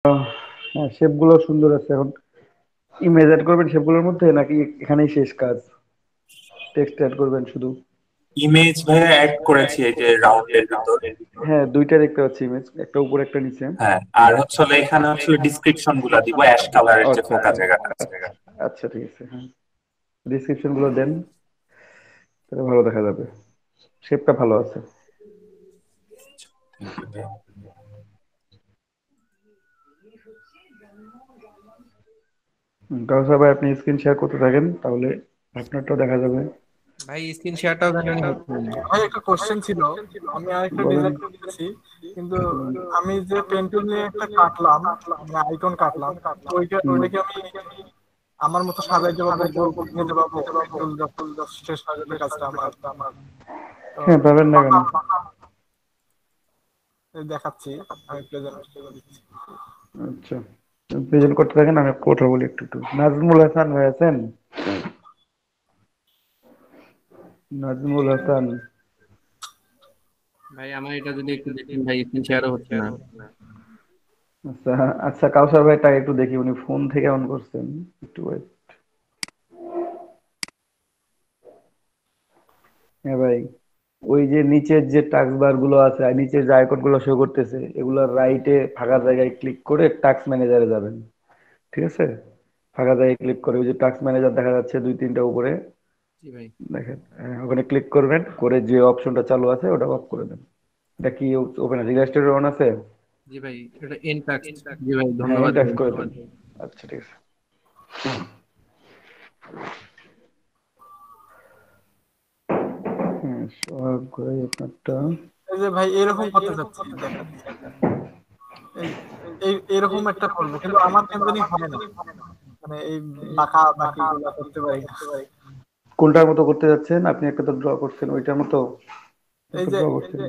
হ্যাঁ, শেপ গুলো সুন্দর আছে। এখন ইমেজ অ্যাড করবেন শেপ গুলোর মধ্যে, নাকি এখানেই শেষ কাজ? টেক্সট অ্যাড করবেন শুধু? ইমেজ ভাইয়া অ্যাড করেছি এই যে রাউন্ডের ভিতর। হ্যাঁ, দুইটা দেখতে পাচ্ছি ইমেজ, একটা উপরে একটা নিচে। হ্যাঁ, আর হচ্ছে হলো এখানে হচ্ছে ডিসক্রিপশন গুলা দিব অ্যাশ কালারের যে আচ্ছা ফাঁকা জায়গাটা আছে। আচ্ছা, ঠিক আছে, হ্যাঁ। ডিসক্রিপশন গুলো দেন, তাহলে ভালো দেখা যাবে। শেপটা ভালো আছে। থ্যাংক ইউ ভাইয়া। কারণ ভাই আপনি স্ক্রিন শেয়ার করতে থাকেন, তাহলে আপনারটাও দেখা যাবে। ভাই স্ক্রিন শেয়ারটাও কেন হচ্ছে না? ভাই একটা কোশ্চেন ছিল। আমি আরেকটা বলেন। ডিজাইন করতেছি, কিন্তু আমি যে পেন টুল নিয়ে একটা কাটলাম, মানে আইকন কাটলাম, তো ওইটা হুম। ওইটা কি আমি আমার মতো সাজাইতে পারবো, গোল করে নিতে পারবো পেন টুল যখন শেষ হয়ে যাবে কাজটা আমার? তো হ্যাঁ, পাবেন না কেন? এই দেখাচ্ছি, আমি প্রেজেন্ট দিচ্ছি। আচ্ছা, প্রেজেন্ট করতে থাকেন, আমি কথা বলি একটু একটু। নাজমুল হাসান ভাই আছেন? নাজমুল হাসান। ভাই আমার এটা যদি একটু দেখেন ভাই, স্ক্রিন শেয়ারও হচ্ছে না। আচ্ছা আচ্ছা, কাউসার ভাইটা একটু দেখি, উনি ফোন থেকে অন করছেন। একটু wait। হ্যাঁ ভাই, ওই যে নিচের যে টাস্ক বার গুলো আছে আর নিচের যে আইকন গুলো শো করতেছে, এগুলোর রাইটে ফাঁকা জায়গায় ক্লিক করে টাস্ক ম্যানেজারে যাবেন। ঠিক আছে? ফাঁকা জায়গায় ক্লিক করে ওই যে টাস্ক ম্যানেজার দেখা যাচ্ছে দুই তিনটা উপরে, জি ভাই। দেখেন, হ্যাঁ, ওখানে ক্লিক করবেন, করে যে অপশনটা চালু আছে ওটা অফ করে দেন। এটা কি ওপেন আছে? ইলাস্ট্রেটর অন আছে? জি ভাই, এটা এন্ড টাস্ক। জি ভাই, হ্যাঁ, ধন্যবাদ ইন্টারেক্ট ভাই। করে দেন। আচ্ছা, ঠিক আছে। হ্যাঁ, সোহাগ ভাই আপনারটা। এই যে ভাই এরকম করতে চাচ্ছি, দেখেন এই এই এরকম একটা করবো, কিন্তু আমার কেন জানি হয় না, মানে এই বাঁকা বাকি গুলা করতে পারি না। কোনটার মতো করতে যাচ্ছেন আপনি? একটা তো ড্র করছেন, ওইটার মতো এই তো যে ড্র করছেন।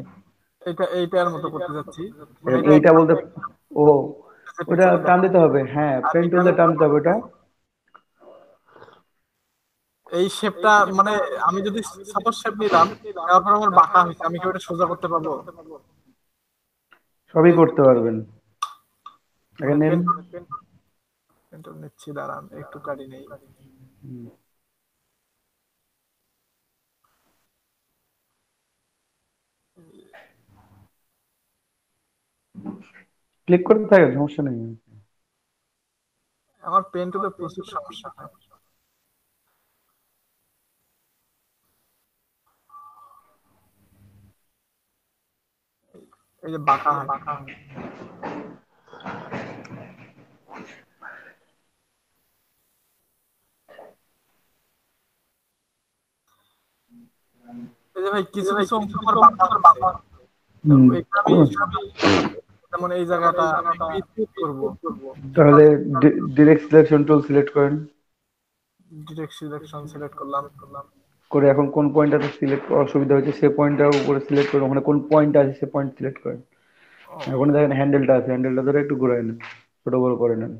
এইটার মতো করতে যাচ্ছি, মানে এটা এইটা একটা বলতে, ও, ওটা পিক্সেল টান দেখা, দিতে হবে, হ্যাঁ, আর পেন টুল এখানে দিয়ে টান দিতে হবে ওটা। এই শেপটা, মানে আমি যদি সাপোজ শেপ নিলাম, তারপর আমার বাঁকা হয়েছে, আমি কি ওটা সোজা করতে পারবো? সবই করতে পারবেন। আগে মানে নেন। পেন টুল নিচ্ছি, দাঁড়ান একটু কাটি নেই। ক্লিক করতে থাকেন, সমস্যা নেই। আমার পেন টুলে প্রচুর সমস্যা হয়। এই যে বাঁকা হয়। এই যে ভাই কিছু কিছু অংশ আমার বাঁকা হচ্ছে, তো হুম, এটা আমি সবই, যেমন এই জায়গাটা আমি একটু স্মুথ করবো, তাহলে ডিরেক্ট সিলেকশন টুল সিলেক্ট করেন। ডিরেক্ট সিলেকশন সিলেক্ট করলাম। করে এখন কোন পয়েন্টটাতে সিলেক্ট অসুবিধা হচ্ছে সে পয়েন্টটার উপরে সিলেক্ট করুন, ওখানে কোন পয়েন্ট আছে সে পয়েন্ট সিলেক্ট করেন। ও ওখানে দেখেন হ্যান্ডেলটা আছে, হ্যান্ডেলটা ধরে একটু ঘুরাই নেন, ছোট বড় করে নেন।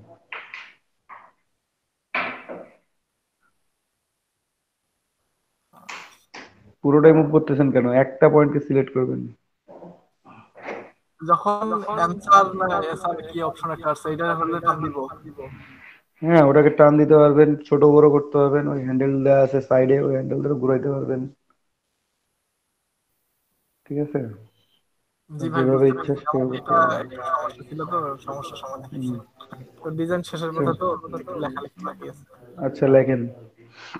পুরোটাই মুভ করতেছেন কেন? একটা পয়েন্টকে সিলেক্ট করবেন। যখন অ্যান্সার না এসআর কি অপশন একটা আছে, এটা হলে টান দিব। হ্যাঁ, ওটাকে টান দিতে পারবেন, ছোট বড় করতে পারবেন, ওই হ্যান্ডেল দেওয়া আছে সাইডে, ওই হ্যান্ডেল ধরে ঘুরাইতে পারবেন। ঠিক আছে? জি ভাই, যেভাবে বুঝতে ইচ্ছা পারছি, আমার সেভাবে করতে এটা পারবেন। একটু সমস্যা ছিল, তো সমস্যা সমাধান হুম, হয়েছে। তো ডিজাইন শেষের আচ্ছা। পথে, তো একটু লেখালেখি বাকি আছে। আচ্ছা, লেখেন।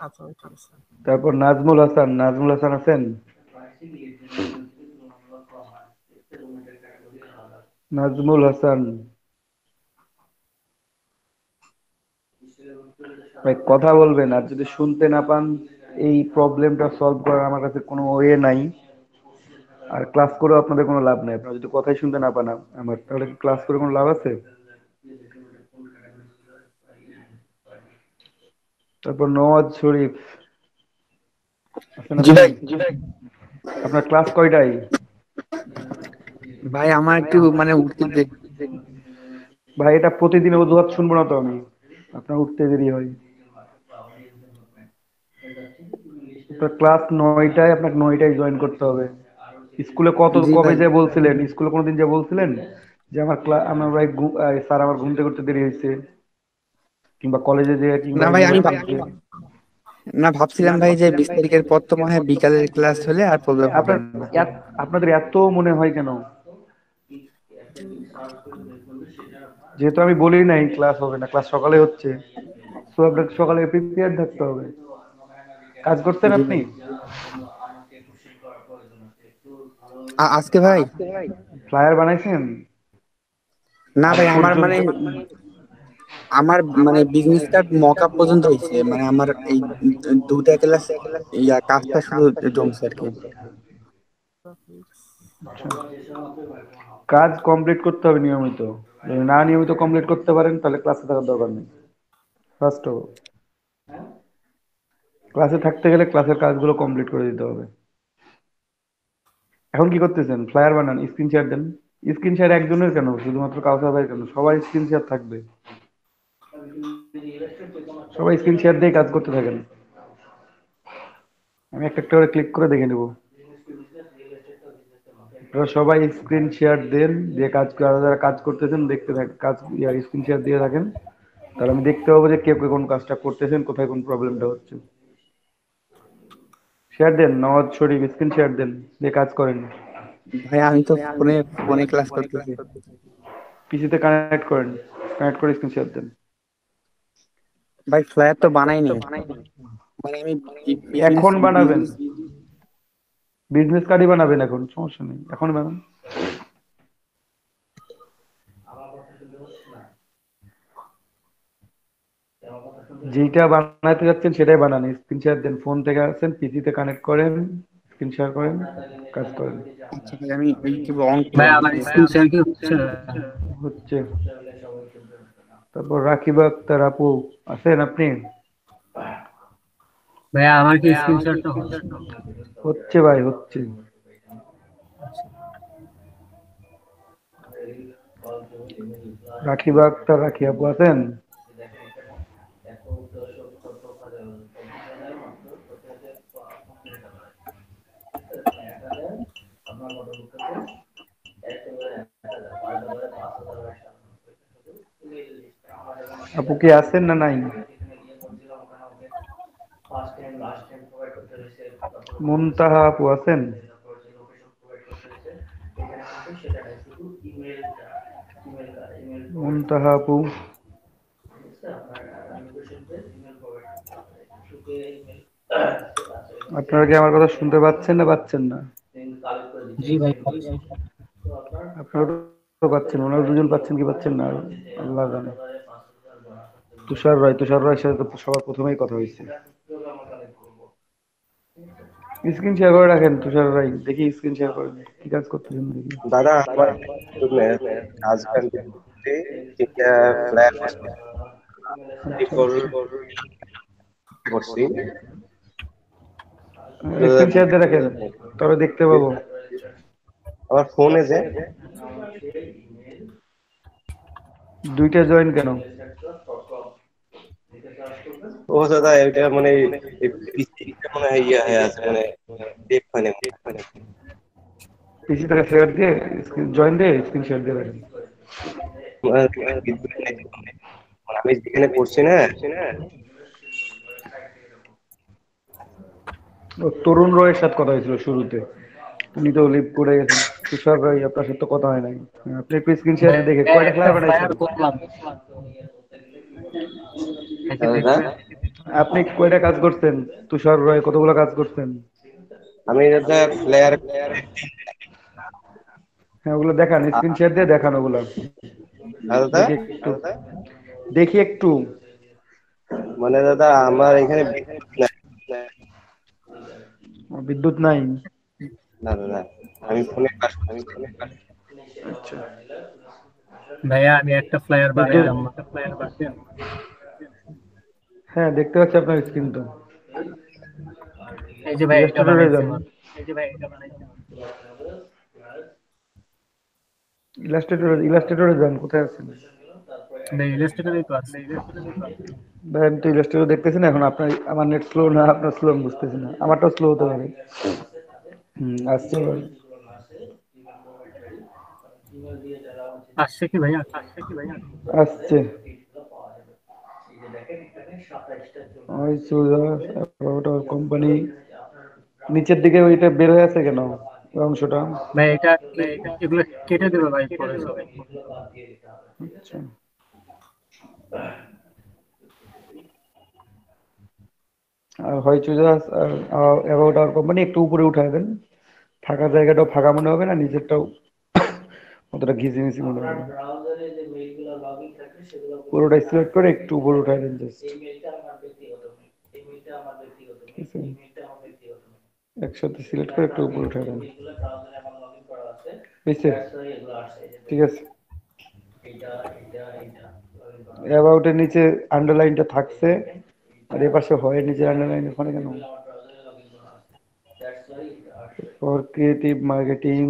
আচ্ছা ভাই, ঠিক আছে। তারপর নাজমুল হাসান, নাজমুল হাসান আছেন? নাজমুল হাসান ভাই, কথা বলবেন, আর যদি শুনতে না পান, এই প্রবলেমটা সলভ করার আমার কাছে কোনো ওয়ে নাই। আর ক্লাস করেও আপনাদের কোনো লাভ নাই, আপনারা যদি কথাই শুনতে না পান আমার, তাহলে ক্লাস করে কোনো লাভ আছে? তারপর নওয়াজ শরীফ আছেন জি আপনি? ভাই। আপনার ক্লাস কয়টায়? ভাই আমার একটু মানে উঠতে ভাই, এটা প্রতিদিন অজুহাত শুনবো না তো আমি, আপনার উঠতে দেরি হয়। আপনার ক্লাস 9টায়, আপনাকে 9টায় জয়েন করতে হবে। স্কুলে জি কবে ভাই। যে বলছিলেন, স্কুলে কোনোদিন যে বলছিলেন যে আমার ভাই স্যার আমার ঘুম থেকে উঠতে দেরি হয়েছে, কিংবা কলেজে যে কিংবা না ভাই আমি ইউনিভার্সিটিতে। না ভাবছিলাম ভাই যে 20 তারিখের পর তো মনে হয় বিকালের ক্লাস হলে আর প্রবলেম হবে আপনার না। আপনাদের এত মনে হয় কেন? যেহেতু আমি বলি নাই ক্লাস হবে না, ক্লাস সকালে হচ্ছে, তো আপনাকে সকালে প্রিপেয়ার থাকতে হবে। কাজ করতেন জি আপনি? ভাই। আজকে ভাই ফ্লায়ার বানাইছেন না আজ ভাই আমার পর্যন্ত? মানে আমার মানে বিজনেস কার্ড মক আপ পর্যন্ত হয়েছে, মানে আমার এই 2টা ক্লাস কাজটা শুধু জমছে আর কি। আচ্ছা। কাজ কমপ্লিট করতে হবে নিয়মিত। যদি না নিয়মিত কমপ্লিট করতে পারেন তাহলে ক্লাসে থাকার দরকার নেই। ফার্স্ট অফ ক্লাসে থাকতে গেলে ক্লাসের কাজগুলো কমপ্লিট করে দিতে হবে। এখন কি করতেছেন? ফ্লায়ার বানান, স্ক্রিন শেয়ার দেন। স্ক্রিন শেয়ার একজনের কেন, শুধুমাত্র কাউসার ভাই কেন, সবাই স্ক্রিন শেয়ার থাকবে। সবাই স্ক্রিন শেয়ার দিয়ে কাজ করতে থাকেন। আমি একটা একটা করে ক্লিক করে দেখে নেব। আপনারা সবাই স্ক্রিন শেয়ার দেন, দিয়ে কাজ যারা যারা কাজ করতেছেন দেখতে থাকেন, কাজ স্ক্রিন শেয়ার দিয়ে থাকেন। তাহলে আমি দেখতে পাবো যে কে কে কোন কাজটা করতেছেন, কোথায় কোন প্রবলেমটা হচ্ছে। শেয়ার দেন, নওয়াজ শরীফ স্ক্রিন শেয়ার দেন, দিয়ে কাজ করেন। ভাই আমি তো ফোনে ফোনে ক্লাস করতেছি। পিসিতে কানেক্ট করেন, কানেক্ট করে স্ক্রিন শেয়ার দেন। ভাই ফ্লায়ার তো বানাইনি, মানে আমি এখন বানাবেন, বিজনেস। বিজনেস কার্ডই বানাবেন, এখন সমস্যা নেই, এখন বানান। যেটা বানাতে যাচ্ছেন সেটাই বানান, স্ক্রিন শেয়ার দেন, ফোন থেকে আসেন, পিসিতে কানেক্ট করেন, স্ক্রিন শেয়ার করেন, কাজ করেন। আচ্ছা ভাই আমি ইউটিউবে অন করে ভাই আমার দিচ্ছি। স্ক্রিন শেয়ার কি হচ্ছে না? হচ্ছে। তারপর রাকিব আক্তার আপু, আছেন আপনি? ভাইয়া আমার কি স্ক্রিন শেয়ারটা হচ্ছে? হচ্ছে ভাই, হচ্ছে। রাকিব আক্তার রাখি আপু আছেন? আপু কি আছেন না নাই? মুনতাহা আপু আছেন? মুনতাহা আপু, আপনারা কি আমার কথা শুনতে পাচ্ছেন না পাচ্ছেন না? জি ভাই পাচ্ছি। আপনারা তো পাচ্ছেন, ওনারা দুজন পাচ্ছেন কি পাচ্ছেন না আল্লাহ জানে। তুষার রায়ের সাথে তো সবার প্রথমেই কথা হয়েছে। স্ক্রিন শেয়ার করে রাখেন তুষার রায়, দেখি স্ক্রিন শেয়ার করেন, কি কাজ করতেছেন দেখি। দাদা আমার হাজবেন্ড এটা ফ্ল্যাট করছি। স্ক্রিন শেয়ার দিয়ে রাখেন, তবে দেখতে পাবো। আমার ফোনে যে দুইটা জয়েন কেন? ও দাদা এটা মানে পিসিটা মনে হয় ইয়ে হয়ে আছে, মানে দেখ হয় না। পিসি থেকে শেয়ার দিয়ে জয়েন দিয়ে স্ক্রিন শেয়ার দিয়ে রাখেন। মানে আমি যেখানে করছি না, ও তরুণ রয়ের সাথে কথা হয়েছিল শুরুতে, উনি তো লিভ করে গেছেন। তুষার রায় আপনার সাথে তো কথা হয় নাই। আপনি একটু স্ক্রিন শেয়ার দেখে ভাইয়া কয়টা একটা ফ্লায়ার বানাইছেন? ফ্লায়ার করলাম, দেখে দাদা দেখবেন। আপনি কয়টা কাজ করছেন? তুষার রায় কতগুলো কাজ করছেন? আমি দাদা ফ্লেয়ার হ্যাঁ ওগুলো দেখান, স্ক্রিন শেয়ার দিয়ে দেখান ওগুলো, দাদা দেখি একটু, দেখি একটু। মানে দাদা আমার এখানে বিদ্যুৎ নাই। বিদ্যুৎ নাই? না দাদা আমি ফোনে কাজ করছি। আচ্ছা। ভাইয়া আমি একটা ফ্লায়ার বিদ্যুৎ, বানাইলাম। হ্যাঁ দেখতে পাচ্ছি আপনার স্ক্রিন তো। এই যে ভাই এটা ইলাস্ট্রেটরে বানাইছি। যান, ইলাস্ট্রেটরে যান, কোথায় আছেন? ভাই ইলাস্ট্রেটরই তো আছে। ভাই আমি তো ইলাস্ট্রেটর দেখতেছি না এখন। আপনার, আমার নেট স্লো না আপনার স্লো আমি বুঝতেছি না, আমারটাও স্লো হতে পারে। আসছে এবার। আসছে কি ভাইয়া? আসছে। ওই সুজাস অ্যাবাউট আওয়ার কোম্পানি নিচের দিকে ওইটা বের হয়ে আছে কেন ওই অংশটা? ভাই এটা এগুলো কেটে দেবে ভাই পরে সব। আচ্ছা, আর হয় সুজাস আর অ্যাবাউট আওয়ার কোম্পানি একটু উপরে উঠায় দেন, ফাঁকা জায়গাটাও ফাঁকা মনে হবে না, নিচেরটাও অতটা ঘিজিমিজি মনে হবে না। পুরোটা সিলেক্ট করে একটু উপরে উঠায় দেন জাস্ট, ঠিক আছে? একসাথে সিলেক্ট করে একটু উপরে উঠায় দেন, বুঝছে? ঠিক আছে। অ্যাবাউট এর নিচে আন্ডারলাইনটা থাকছে, আর এ পাশে হয় নিচে আন্ডারলাইন ওখানে কেন? ফর ক্রিয়েটিভ মার্কেটিং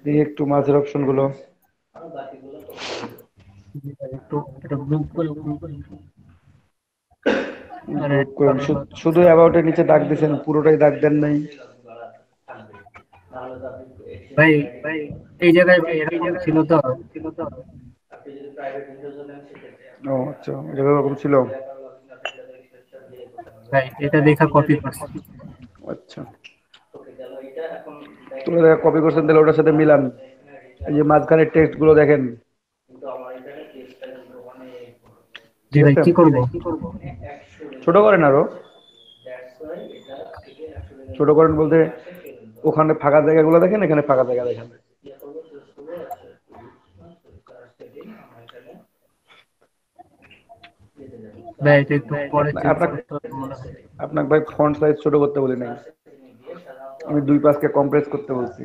দিয়ে একটু মাঝের অপশন গুলো একটু এটা গ্রুপ করে আর গ্রুপ add করেন। করা হলো। শুধু অ্যাবাউট এর নিচে দাগ দিয়েছেন, পুরোটাই দাগ দেন নাই। ভাই এই জায়গায় ভাই এরকম ছিল তো। ও আচ্ছা, এটা এরকম ছিল। ভাই এটা দেখা কপি করছি। আচ্ছা, তোমরা দেখা কপি করছেন, তাহলে ওটার সাথে মিলান। এই যে মাঝখানের টেক্সট গুলো দেখেন, জি ঠিক ভাই আছে? কি করব? ছোট করেন আরো, ছোট করেন বলতে ওখানে ফাঁকা জায়গাগুলো দেখেন, এখানে ফাঁকা জায়গা দেখেন। ভাই এটা একটু পরে চেঞ্জ আপনার করতে হবে মনে হয়। আপনাকে ভাই ফন্ট সাইজ ছোট করতে বলি নাই, আমি 2 পাশকে কম্প্রেস করতে বলছি।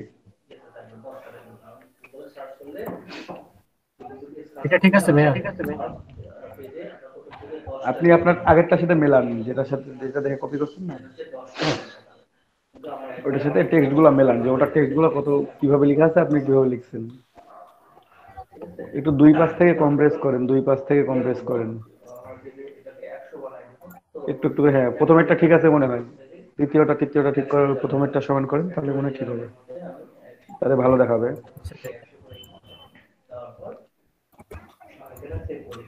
এটা ঠিক আছে ভাইয়া? আপনি আপনার আগেরটার সাথে মেলান, যেটার সাথে যেটা দেখে কপি করছেন না, ওটার সাথে টেক্সট গুলো মেলান, যে ওটার টেক্সট গুলো কত কিভাবে লেখা আছে, আপনি কিভাবে লিখছেন। একটু 2 পাশ থেকে কম্প্রেস করেন, 2 পাশ থেকে কম্প্রেস করেন একটু একটু করে। হ্যাঁ, প্রথমেরটা ঠিক আছে মনে হয়, তৃতীয়টা ঠিক করে প্রথমেরটা সমান করেন, তাহলে মনে হয় ঠিক হবে, তাহলে ভালো দেখাবে। আচ্ছা, ঠিক আছে।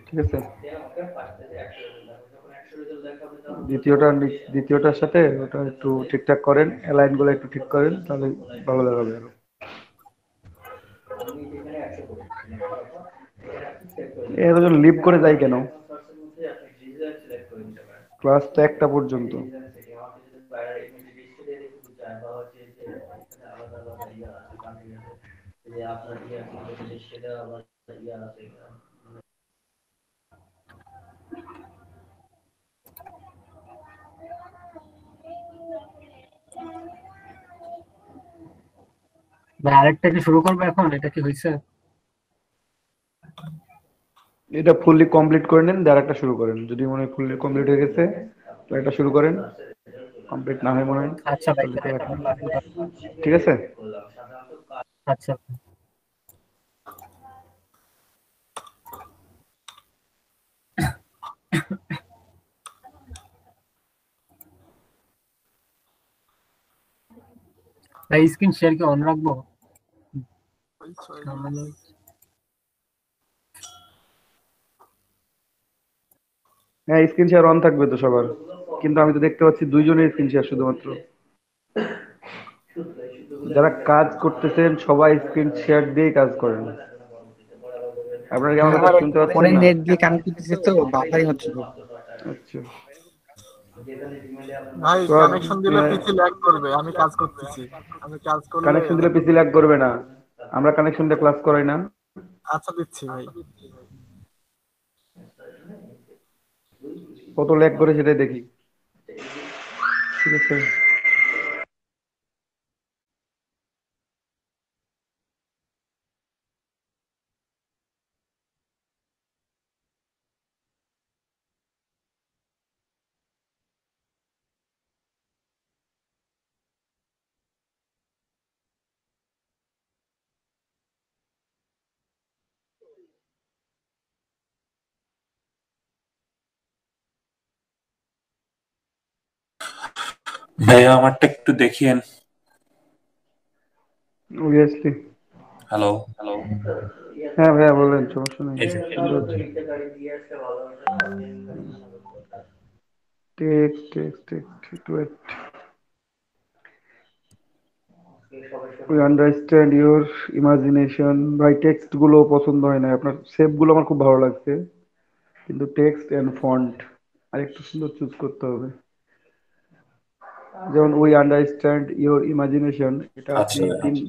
ঠিক আছে। দ্বিতীয়টা দ্বিতীয়টার সাথে ওটা একটু ঠিকঠাক করেন, অ্যালাইন গুলো একটু ঠিক করেন, তাহলে ভালো দেখাবে আরো। এর জন্য লিভ করে যাই কেন? ক্লাস তো 1টা পর্যন্ত। ভাই আরেকটা কি শুরু করবো এখন? এটা কি হয়েছে? এটা ফুললি কমপ্লিট করে নেন, আর একটা শুরু করেন। যদি মনে হয় ফুললি কমপ্লিট হয়ে গেছে, তো একটা শুরু করেন। কমপ্লিট না হয় মনে হয়, আচ্ছা ভাই তাহলে তো তাহলে এটা রাখেন। কন্টিনিউ কর। ঠিক আছে। আচ্ছা ভাই স্ক্রিন শেয়ার কি অন রাখবো? হ্যাঁ, স্ক্রিন শেয়ার অন থাকবে তো সবার, কিন্তু আমি তো দেখতে পাচ্ছি 2জনের স্ক্রিন শেয়ার শুধুমাত্র। যারা কাজ করতেছেন সবাই স্ক্রিন শেয়ার দিয়ে কাজ করেন। আপনারা কি আমার কথা আমার শুনতে পাচ্ছেন ফোনের না? নেট দিয়ে কানেক্ট করতেছে তো বাফারিং হচ্ছিল। আচ্ছা, ভাই তো কানেকশন দিলে পিসি ল্যাগ করবে, আমি কাজ করতেছি, আমি কাজ করলে কানেকশন দিলে পিসি ল্যাগ করবে না, আমরা কানেকশন দিয়ে ক্লাস করাই না। আচ্ছা দিচ্ছি ভাই। কত ল্যাগ করে সেটাই দেখি, ঠিক আছে? ভাইয়া আমারটা একটু দেখিয়েন। অবভিয়াসলি। হ্যালো। হ্যাঁ ভাইয়া বলেন, সমস্যা নেই, এই যে শুনতে হচ্ছে। Text text text wait, we understand your imagination. ভাই টেক্সট গুলো পছন্দ হয় না আপনার, শেপ গুলো আমার খুব ভালো লাগছে, কিন্তু টেক্সট এন্ড ফন্ট আর একটু সুন্দর চুজ করতে হবে। যেমন উই আন্ডারস্ট্যান্ড ইউর ইমাজিনেশন, এটা আপনি আচ্ছা,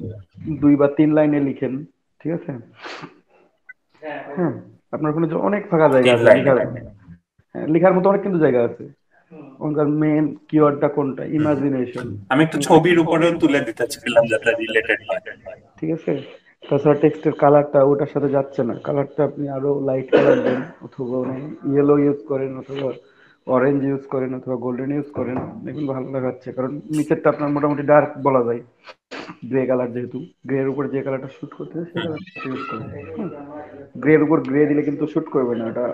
2 বা 3 লাইনে লিখেন, ঠিক আছে? হ্যাঁ, আপনার ওখানে যে অনেক ফাঁকা জায়গা 3 আছে লাইনে। লিখার, হ্যাঁ, লিখার মতো অনেক কিন্তু জায়গা আছে। ওখানকার মেন কিওয়ার্ডটা কোনটা? ইমাজিনেশন। আমি একটু ছবির উপরেও তুলে দিতে চাইলাম যাতে রিলেটেড হয়। ঠিক আছে। তাছাড়া টেক্সটের কালারটা ওটার সাথে যাচ্ছে না, কালারটা আপনি আরো লাইট কালার দেন, অথবা ইয়েলো ইউজ করেন, অথবা অরেঞ্জ ইউজ করেন, অথবা গোল্ডেন ইউজ করেন, দেখুন ভালো দেখাচ্ছে। কারণ নিচেরটা আপনার মোটামুটি ডার্ক বলা যায়, গ্রে কালার, যেহেতু গ্রে এর উপর যে কালারটা শুট করতেছে সেই কালারটা ইউজ করেন। গ্রে এর উপর গ্রে দিলে কিন্তু শুট করবে না, এটা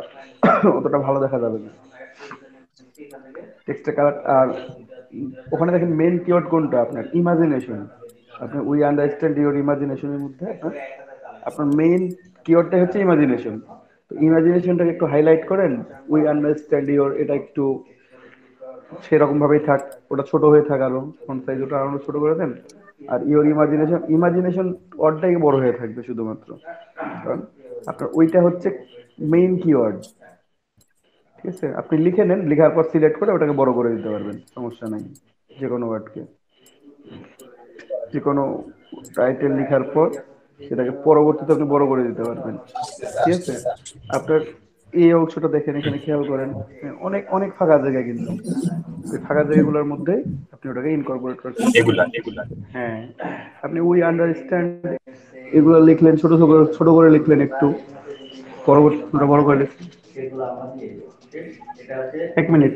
অতটা ভালো দেখা যাবে না টেক্সটের কালার। আর ওখানে দেখেন মেন কিওয়ার্ড কোনটা? আপনার ইমাজিনেশন। আপনার উই আন্ডারস্ট্যান্ড ইউর ইমাজিনেশনের মধ্যে আপনার মেইন কিওয়ার্ডটা হচ্ছে ইমাজিনেশন। তো ইমাজিনেশনটাকে একটু হাইলাইট করেন, উই আন্ডারস্ট্যান্ড ইউর এটা একটু সেরকম ভাবেই থাক, ওটা ছোট হয়ে থাক, আরো ফন্ট সাইজ ওটা আরো ছোট করে দেন। আর ইওর ইমাজিনেশন, ইমাজিনেশন ওয়ার্ডটাই বড় হয়ে থাকবে শুধুমাত্র, কারণ আপনার ওইটা হচ্ছে মেইন কিওয়ার্ড। ঠিক আছে, আপনি লিখে নেন, লেখার পর সিলেক্ট করে ওটাকে বড় করে দিতে পারবেন, সমস্যা নাই। যে কোনো ওয়ার্ডকে, যে কোনো টাইটেল লেখার পর সেটাকে পরবর্তীতে আপনি বড় করে দিতে পারবেন। ঠিক আছে, আপনার এই অংশটা দেখেন, এখানে খেয়াল করেন, অনেক অনেক ফাঁকা জায়গা, কিন্তু ওই ফাঁকা জায়গাগুলোর মধ্যে আপনি ওটাকে ইনকর্পোরেট করার চেষ্টা এগুলা। করবেন। হ্যাঁ, আপনি উই আন্ডারস্ট্যান্ড এগুলো লিখলেন, ছোট ছোট ছোট করে লিখলেন একটু, পরবর্তী ওটা বড় করে লিখলেন। 1 মিনিট।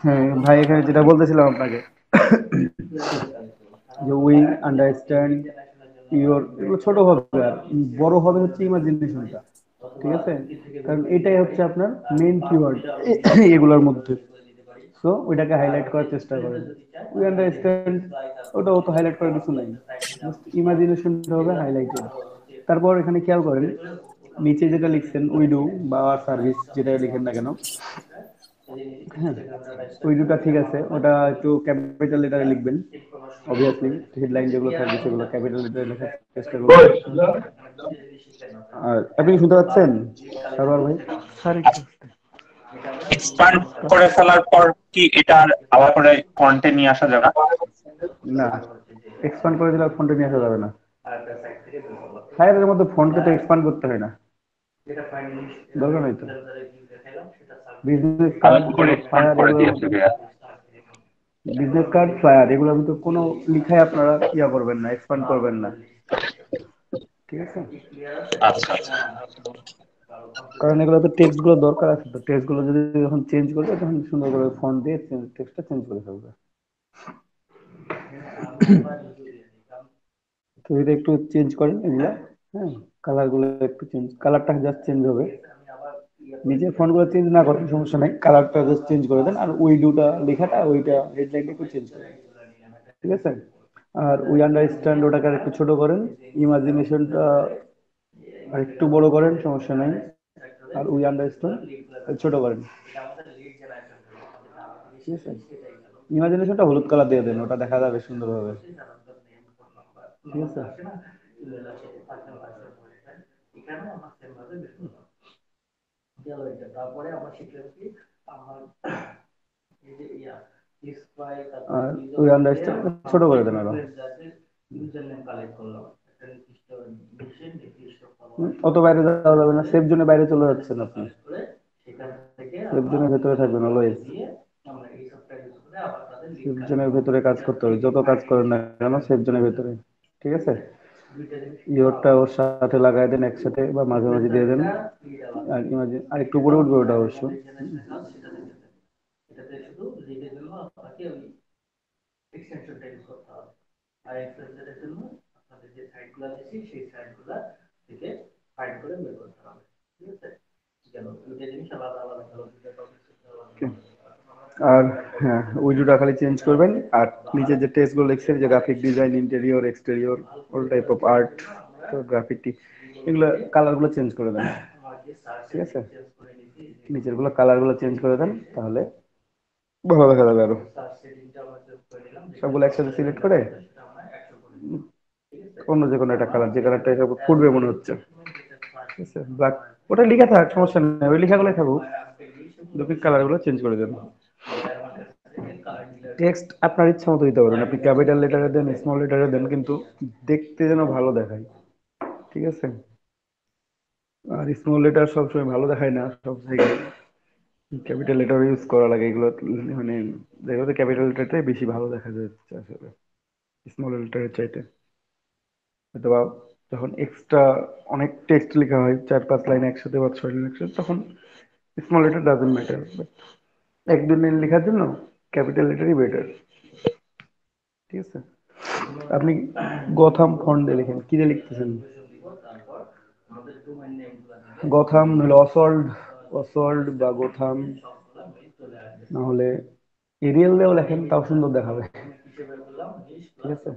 হ্যাঁ ভাই, এখানে যেটা বলতেছিলাম আপনাকে, যে উই আন্ডারস্ট্যান্ড ইউর, এগুলো ছোট হবে, আর বড় হবে হচ্ছে ইমাজিনেশনটা। ঠিক আছে, কারণ এটাই হচ্ছে আপনার মেইন কিওয়ার্ড এগুলোর মধ্যে। সো ওইটাকে হাইলাইট করার চেষ্টা করেন। উই আন্ডারস্ট্যান্ড, ওটা অত হাইলাইট করার কিছু নাই, জাস্ট ইমাজিনেশনটা হবে হাইলাইটেড। তারপর এখানে খেয়াল করেন, নিচে যেটা লিখছেন উই ডু বা সার্ভিস, যেটা লিখেন না কেন, হ্যাঁ, ওই দুটা ঠিক আছে, ওটা একটু ক্যাপিটাল লেটারে লিখবেন। অবভিয়াসলি হেডলাইন যেগুলো থাকবে সেগুলো ক্যাপিটাল লেটারে লেখার চেষ্টা করবেন। আর আপনি কি শুনতে পাচ্ছেন সারোয়ার ভাই? স্যার একটু এক্সপান্ড করে ফেলার পর কি এটা আর আলাদা করে ফন্টে নিয়ে আসা যাবে না? না, এক্সপান্ড করে দিলে ফন্টে নিয়ে আসা যাবে না। ফায়ারের মধ্যে ফন্টকে তো এক্সপান্ড করতে হয় না, দরকার নাই তো। বিজনেস আমি কার্ড, কি করে এক্সপান্ড ফায়ার, করে এগুলোর দিয়েছি মধ্যে ভাইয়া? বিজনেস কার্ড, ফ্লায়ার, এগুলোর মধ্যে কোনো লিখাই আপনারা ইয়া করবেন না, এক্সপান্ড করবেন না। ঠিক আছে, আচ্ছা আচ্ছা। কারণ এগুলো তো টেক্সট গুলো দরকার আছে, তো টেক্সট গুলো যদি যখন চেঞ্জ করবে তখন সুন্দর করে ফন্ট দিয়ে টেক্সটটা চেঞ্জ করে ফেলবে। তো এটা একটু চেঞ্জ করেন এগুলা, হ্যাঁ, কালার গুলো একটু চেঞ্জ, কালারটা জাস্ট চেঞ্জ হবে। নিজের ফন্ট গুলো চেঞ্জ না করেন সমস্যা নাই, কালারটা জাস্ট চেঞ্জ করে দেন। আর ওই দুটা লেখাটা, ওইটা হেডলাইনটা একটু চেঞ্জ করেন। ঠিক আছে, আর উই আন্ডারস্ট্যান্ড ওটাকে আর একটু ছোট করেন, ইমাজিনেশনটা আর একটু বড় করেন, সমস্যা নাই। আর উই আন্ডারস্ট্যান্ড ছোট করেন। ঠিক আছে, ইমাজিনেশনটা হলুদ কালার দিয়ে দেন, ওটা দেখা যাবে সুন্দরভাবে। ঠিক আছে, আর ওই আন্ডারস্ট্যান্ড ছোট করে দেন আরো। অত বাইরে যাওয়া যাবে না, সেফ জোনে বাইরে চলে যাচ্ছেন আপনি, সেফ জোনের ভেতরে থাকবেন অলওয়েজ। সেফ জোনের ভেতরে কাজ করতে হবে, যত কাজ করেন না কেন সেফ জোনের ভেতরে, ঠিক আছে। ইয়োরটা ওর সাথে লাগাই দেন একসাথে বা মাঝে মাঝে দিয়ে দেন, আর ইমার্জেন্সি আর একটু উপরে উঠবে ওটা অবশ্য। আর হ্যাঁ, উইডোটা খালি চেঞ্জ করবেন। আর নিচে যে টেক্সট গুলো লিখছেন, যে graphic design, interior, exterior, all type of art, graffiti, এগুলো কালার গুলো চেঞ্জ করে দেন, ঠিক আছে। নিচের গুলো কালার গুলো চেঞ্জ করে দেন, তাহলে ভালো দেখা যাবে আরো। সবগুলো একসাথে সিলেক্ট করে অন্য যে কোনো একটা কালার, যে কালারটা ফুটবে মনে হচ্ছে, ঠিক আছে, ব্ল্যাক, ওটা লিখা থাক, সমস্যা নেই, ওই লেখাগুলোই থাকুক, দুটি কালার গুলো চেঞ্জ করে দেন। টেক্সট আপনার ইচ্ছা মতো দিতে পারেন, আপনি ক্যাপিটাল লেটারে দেন, স্মল লেটারে দেন, কিন্তু দেখতে যেন ভালো দেখায়, ঠিক আছে। আর স্মল লেটার সবসময় ভালো দেখায় না সব জায়গায়, ক্যাপিটাল লেটার ইউজ করা লাগে এগুলো, মানে যেগুলোতে ক্যাপিটাল লেটারটাই বেশি ভালো দেখা যাচ্ছে আসলে স্মল লেটারের চাইতে। অথবা যখন এক্সট্রা অনেক টেক্সট লেখা হয়, 4-5 লাইন একসাথে বা 6 লাইন একসাথে, তখন small letter doesn't matter, but 1-2 line লেখার জন্য ক্যাপিটাল লেটারই বেটার, ঠিক আছে। আপনি গথাম ফন্ট দিয়ে লিখেন, কি দিয়ে লিখতেছেন? গথাম নইলে অসল্ড, অসল্ড বা গোথাম, না হলে এরিয়াল দিয়েও লেখেন, তাও সুন্দর দেখাবে, ঠিক আছে।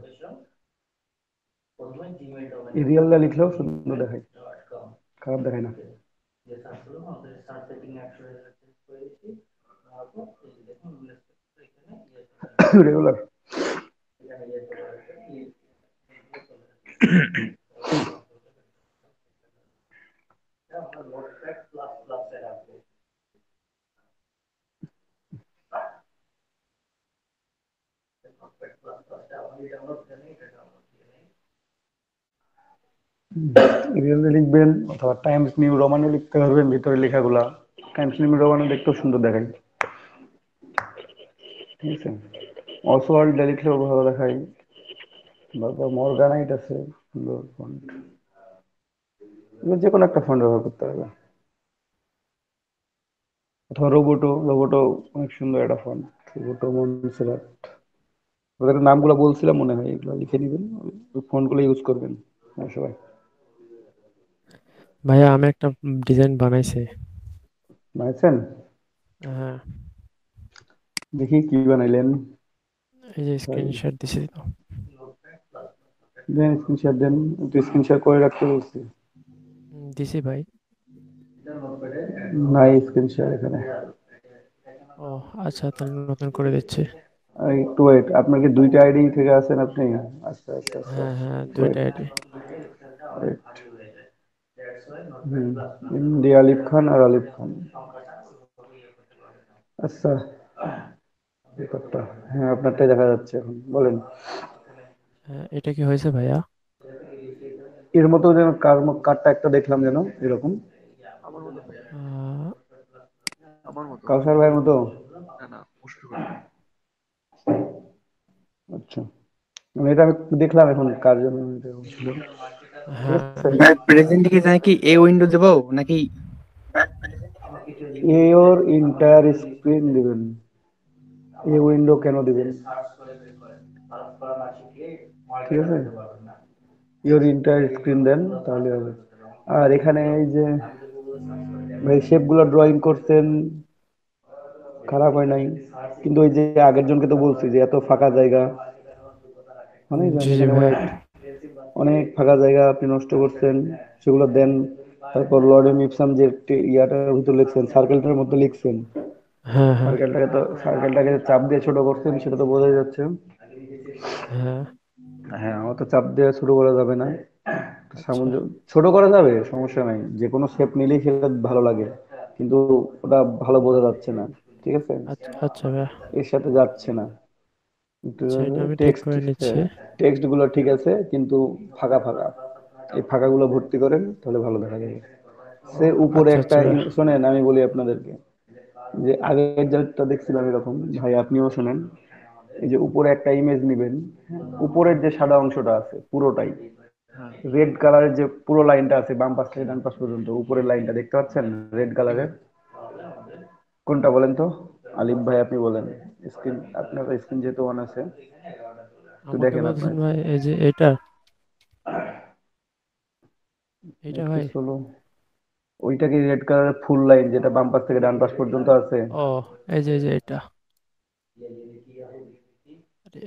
এরিয়াল দিয়ে লিখলেও সুন্দর দেখায়, খারাপ দেখায় না। রেগুলার। এরিয়াল দিয়ে লিখবেন, অথবা টাইমস নিউ রোমানে লিখতে পারবেন ভিতরে লেখাগুলা, টাইমস নিউ রোমানে দেখতেও সুন্দর দেখায়, ঠিক আছে। অসওয়াল্ড দিয়ে লিখলেও ভালো দেখায়, বা মর্গানাইট আছে সুন্দর ফন্ট, যে কোনো একটা ফন্ট ব্যবহার করতে হবে। অথবা রোবোটো, রোবোটো অনেক সুন্দর একটা ফন্ট, রোবোটো, মনসেরাট, ওদের নামগুলো বলছিলাম মনে হয়, এগুলো লিখে নিবেন, ওই ফন্টগুলো ইউজ করবেন সবাই। ভাইয়া আমি একটা ডিজাইন বানাইছি। বানাইছেন? হ্যাঁ, দেখি কি বানাইলেন। এই যে স্ক্রিনশট দিছি তো। দেন স্ক্রিনশট দেন, একটু স্ক্রিনশট করে রাখতে বলছি। দিছি ভাই। নাই স্ক্রিনশট এখানে। ও আচ্ছা, তাহলে নতুন করে দিচ্ছি। একটু ওয়েট, আপনার কি দুইটা আইডি থেকে আছেন আপনি? আচ্ছা আচ্ছা আচ্ছা, হ্যাঁ হ্যাঁ, ওয়েট দুইটা আইডি। ওয়েট, ইন্ডিয়া আলিফ খান আর আলিফ খান, আচ্ছা ব্যাপারটা, হ্যাঁ আপনারটাই দেখা যাচ্ছে এখন, বলেন। হ্যাঁ, এটা কি হয়েছে ভাইয়া? এর মতো যেন কার্ডটা একটা দেখলাম যেন এরকম, আমার মতো ভাই, আহ, আমার মতো। কাউসার ভাইয়ের মতো। না না, মুশফিকুর ভাই। আচ্ছা, মানে এটা আমি দেখলাম এখন কার জন্য এটা ছিল, ঠিক হ্যাঁ আছে। ভাই প্রেজেন্ট কি যায় কি এ উইন্ডো দেবো নাকি? এর ইন্টায়ার স্ক্রিন দিবেন, এই উইন্ডো কেন দিবেন, ঠিক আছে। ইওর ইন্টায়ার স্ক্রিন দেন, তাহলে হবে। আর এখানে এই যে ভাই শেপ গুলো ড্রয়িং করছেন, খারাপ হয় নাই, কিন্তু ওই যে আগের জনকে তো বলছি যে এত ফাঁকা জায়গা, মানে জি জি এখানে ভাইয়া। অনেক অনেক ফাঁকা জায়গা আপনি নষ্ট করছেন, সেগুলো দেন। তারপর লর্ডে মিপসাম যে ইয়াটার ভিতর লিখছেন, সার্কেলটার মধ্যে লিখছেন, হ্যাঁ হ্যাঁ সার্কেলটাকে চাপ দিয়ে ছোট করছেন, সেটা তো বোঝাই যাচ্ছে। হ্যাঁ। হ্যাঁ, অত চাপ দিয়ে ছোট করা যাবে না, আচ্ছা ছোট করা যাবে সমস্যা নাই, যে কোনো শেপ নিলেই সেটা ভালো লাগে, কিন্তু ওটা ভালো বোঝা যাচ্ছে না, ঠিক আছে, আচ্ছা আচ্ছা ভাইয়া। এর সাথে যাচ্ছে না। আচ্ছা, এটা আমি ঠিক টেক্সট, করে নিচ্ছি। টেক্সট গুলো ঠিক আছে কিন্তু ফাঁকা ফাঁকা, এই ফাঁকাগুলো ভর্তি করেন তাহলে ভালো দেখা যাবে। সে উপরে আচ্ছা একটা আচ্ছা ভাইয়া। শোনেন আমি বলি আপনাদেরকে, যে আগের যেটা দেখছিলাম এরকম, ভাই আপনিও শোনেন, এই যে উপরে একটা ইমেজ নিবেন, উপরের যে সাদা অংশটা আছে পুরোটাই হ্যাঁ। রেড কালারের, যে পুরো লাইনটা আছে বাম পাশ থেকে ডান পাশ পর্যন্ত উপরের লাইনটা দেখতে পাচ্ছেন রেড জি ভাই। কালারের, কোনটা বলেন তো? আলিফ ভাই আপনি বলেন, স্ক্রিন আপনার স্ক্রিন যেহেতু অন আছে একটু আমাকে দেখেন বলছেন আপনার, ভাই এই যে এটা, এইটা একটু ভাই। স্লো। ওইটা কি রেড কালারের ফুল লাইন যেটা বাম পাশ থেকে ডান পাশ পর্যন্ত আছে? ও, এই যে এটা। আরে,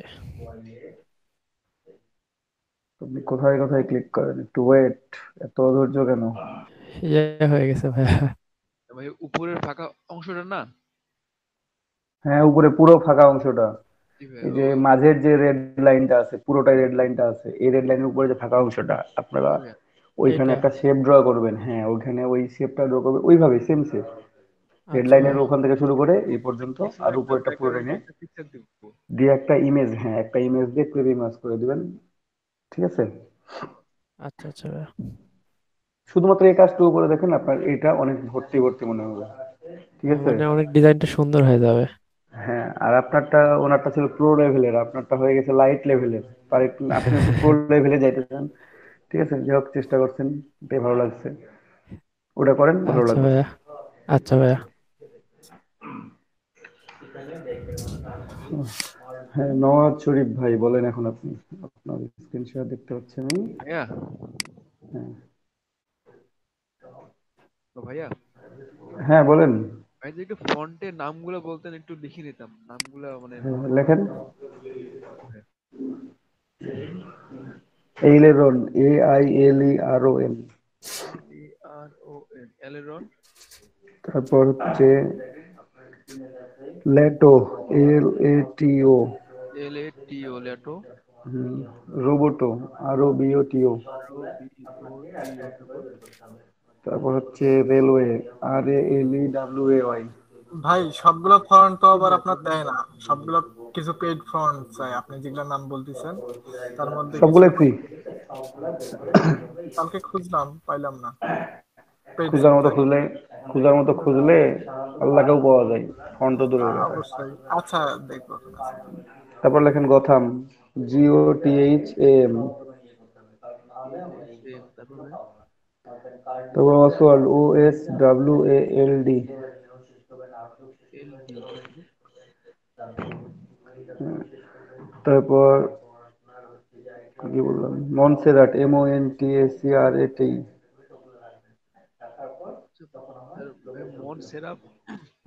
আপনি কোথায় কোথায় ক্লিক করেন, একটু ওয়েট, এত অধৈর্য কেন? ইয়ে হয়ে গেছে ভাইয়া। ভাই উপরের ফাঁকা অংশটা না? হ্যাঁ উপরে পুরো ফাঁকা অংশটা, জি ভাই, এই যে মাঝের যে রেড লাইনটা আছে পুরোটাই রেড লাইনটা আছে, এই রেড লাইনের উপরে যে ফাঁকা অংশটা আপনারা জি ভাই। ওইখানে এইটা। একটা শেপ ড্র করবেন, হ্যাঁ ওইখানে ওই শেপটা ড্র করবেন ওইভাবে সেম শেপ, রেড আচ্ছা লাইনের ভাইয়া। ওখান থেকে শুরু করে এই পর্যন্ত, আর পিছনে একটা উপরটা পুরো ব্যাকগ্রাউন্ড টেনে একটা পিকচার দিব। দিয়ে একটা ইমেজ, হ্যাঁ একটা ইমেজ দিয়ে ক্লিপ ইমেজ করে দিবেন, ঠিক আছে? আচ্ছা আচ্ছা ভাইয়া। শুধুমাত্র এই কাজটুকু করে দেখেন, আপনার এটা অনেক ভর্তি ভর্তি মনে হবে, ঠিক আছে? মানে অনেক ডিজাইনটা সুন্দর হয়ে যাবে। হ্যাঁ আর আপনারটা, ওনারটা ছিল প্রো লেভেলের, আপনারটা হয়ে গেছে লাইট লেভেলের, আর একটু আপনি একটু প্রো লেভেলে যাইতে চান, ঠিক আছে? যাই হোক চেষ্টা করছেন, এটাই ভালো লাগছে, ওটা করেন ভালো আচ্ছা লাগবে। ভাইয়া। আচ্ছা ভাইয়া। হ্যাঁ নওয়াজ শরীফ ভাই বলেন, এখন আপনি, আপনার স্ক্রিন শেয়ার দেখতে পাচ্ছি আমি। ভাইয়া, হ্যাঁ ভাইয়া, হ্যাঁ বলেন। ভাই যদি একটু ফন্টের নামগুলো বলতেন একটু লিখে নিতাম নামগুলো মানে। হ্যাঁ, লেখেন। হ্যাঁ। এইলেরন, AILERON, ARON এলেরন। তারপর হচ্ছে লেটো, LATO, LATO লেটো। Roboto, ROBOTO, ROBOTO তারপর তারপর হচ্ছে রেলওয়ে, RALEWAY। ভাই সবগুলো ফন্ট তো আবার আপনার দেয় না, সবগুলো কিছু পেইড ফন্ট চাই, আপনি যেগুলোর নাম বলতেছেন তার মধ্যে কিছু। সবগুলোই ফ্রি, কালকে খুঁজলাম পাইলাম না পেইড খোঁজার মতো চাই। খুঁজলে, খোঁজার মতো খুঁজলে আল্লাহকেও পাওয়া যায়, ফন্ট তো দূরের কথা। অবশ্যই, আচ্ছা দেখবো এখন আছে। তারপর লেখেন গথাম, GOTHAM, তারপর ভাই তারপর অসওয়াল্ড, OSWALD, LD তারপর তারপর কি বললাম, মনসেরাট, MONTACRAT, আচ্ছা, ভাই মন সেরাপ।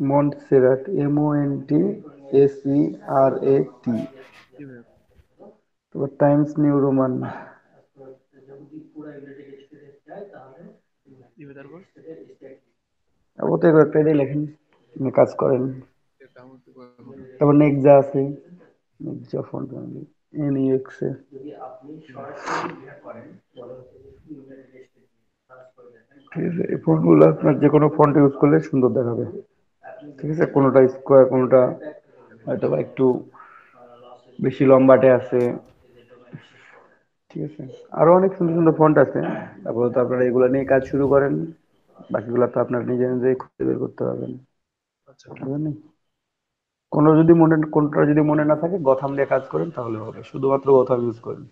মন্টসেরাট, MONTACRAT, জি ভাই। তারপর টাইমস নিউ রোমান, জি ভাই, তারপর ওতে কয়েকটা লেখেন, আপনি কাজ করেন। এটা আমার তো এখন। তারপর নেক্সা আছে, নেক্সা ফন্ট ফ্যামিলি, NEXA, জি ভাই। ঠিক আছে? এই ফন্টগুলো আপনার যে কোনো ফন্ট ইউজ করলে সুন্দর দেখাবে, ঠিক আছে? কোনোটা স্কোয়ার, কোনোটা হয়তো বা একটু বেশি লম্বাটে আছে, ঠিক আছে? আরো অনেক সুন্দর সুন্দর ফন্ট আছে, তারপর তো আপনারা এগুলো নিয়ে কাজ শুরু করেন, বাকিগুলো তো আপনার নিজে নিজেই খুঁজে বের করতে পারবেন, আচ্ছা বুঝলেন? কোনটা যদি মনে না থাকে গথাম দিয়ে কাজ করেন তাহলে হবে, শুধুমাত্র গথাম ইউজ করেন,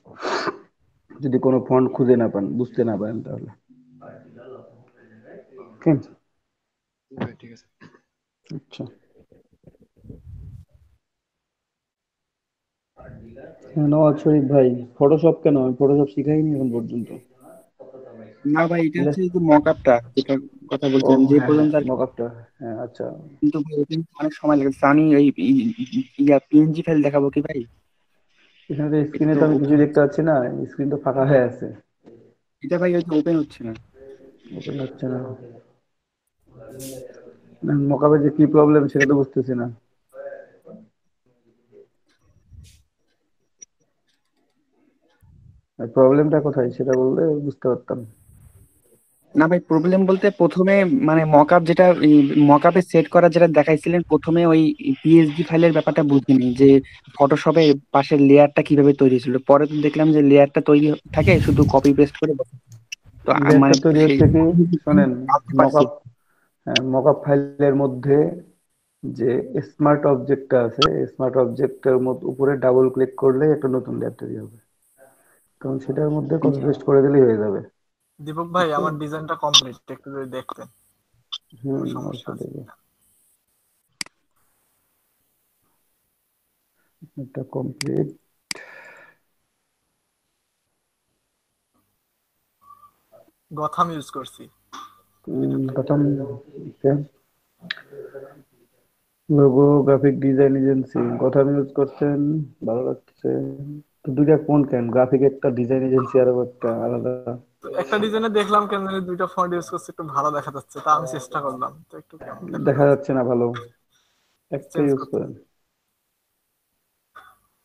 যদি কোনো ফন্ট খুঁজে না পান, বুঝতে না পারেন তাহলে, ঠিক আছে? জি ভাই, ঠিক আছে। আচ্ছা, হ্যাঁ নওয়াজ শরীফ ভাই, ফটোশপ কেন? আমি ফটোশপ শিখাইনি এখন পর্যন্ত। না ভাই, এটা হচ্ছে যে মক আপটা যেটার কথা ও বলছিলাম, যে হ্যাঁ হ্যাঁ পর্যন্ত আর কি। মকআপটা, হ্যাঁ আচ্ছা। কিন্তু ভাই ওটা কিন্তু অনেক সময় লাগছে, আমি এই PNG ফাইল দেখাবো কি ভাই? এখানে তো এটা স্ক্রিনে তো তো আমি ওপেন কিছু দেখতে হচ্ছে না। পাচ্ছি না, স্ক্রিন তো ফাঁকা হয়ে আছে, এটা ভাই হয়তো ওপেন হচ্ছে না। ওপেন হচ্ছে না, মকআপের যে কি প্রবলেম সেটা তো বুঝতেছি না। প্রবলেমটা কোথায় সেটা বললে বুঝতে পারতাম। না ভাই, প্রবলেম বলতে প্রথমে মানে মকআপ যেটা মকআপে সেট করা যেটা দেখাইছিলেন, প্রথমে ওই পিএসডি ফাইলের ব্যাপারটা বুঝিনি যে ফটোশপে পাশের লেয়ারটা কিভাবে তৈরি ছিল। পরে তো দেখলাম যে লেয়ারটা তৈরি থাকে, শুধু কপি পেস্ট করে বসে। তো মানে লেয়ারটা তৈরি সেই হচ্ছে কি, শোনেন, জানতে পারছি। মকআপ, হ্যাঁ, মকআপ ফাইলের মধ্যে যে স্মার্ট অবজেক্টটা আছে, স্মার্ট অবজেক্টের মধ্যে উপরে ডাবল ক্লিক করলে একটা নতুন লেয়ার তৈরি হবে, তখন সেটার মধ্যে কপি জি। পেস্ট করে দিলেই হয়ে যাবে। দীপক ভাই, বুঝছেন? আমার ডিজাইনটা কমপ্লিট, একটু যদি দেখতেন কোনো সমস্যা অবশ্যই আছে দেখবো। কিনা। এটা কমপ্লিট। গথাম ইউজ করছি এটাতে। প্রথম লোগো, গ্রাফিক ডিজাইন এজেন্সি কথা ইউজ করছেন, ভালো লাগছে। তো দুইটা কোন কেন, গ্রাফিক একটা, ডিজাইন এজেন্সি আরো একটা আলাদা। তো একটা ডিজাইনে দেখলাম কেন জানি দুইটা ফন্ট ইউজ করছে, একটু ভালো দেখা যাচ্ছে, তা আমি চেষ্টা করলাম, তো একটু কেমন দেখা দেখা যাচ্ছে, যাচ্ছে না ভালো, একটা চেঞ্জ ইউজ করতে। করেন।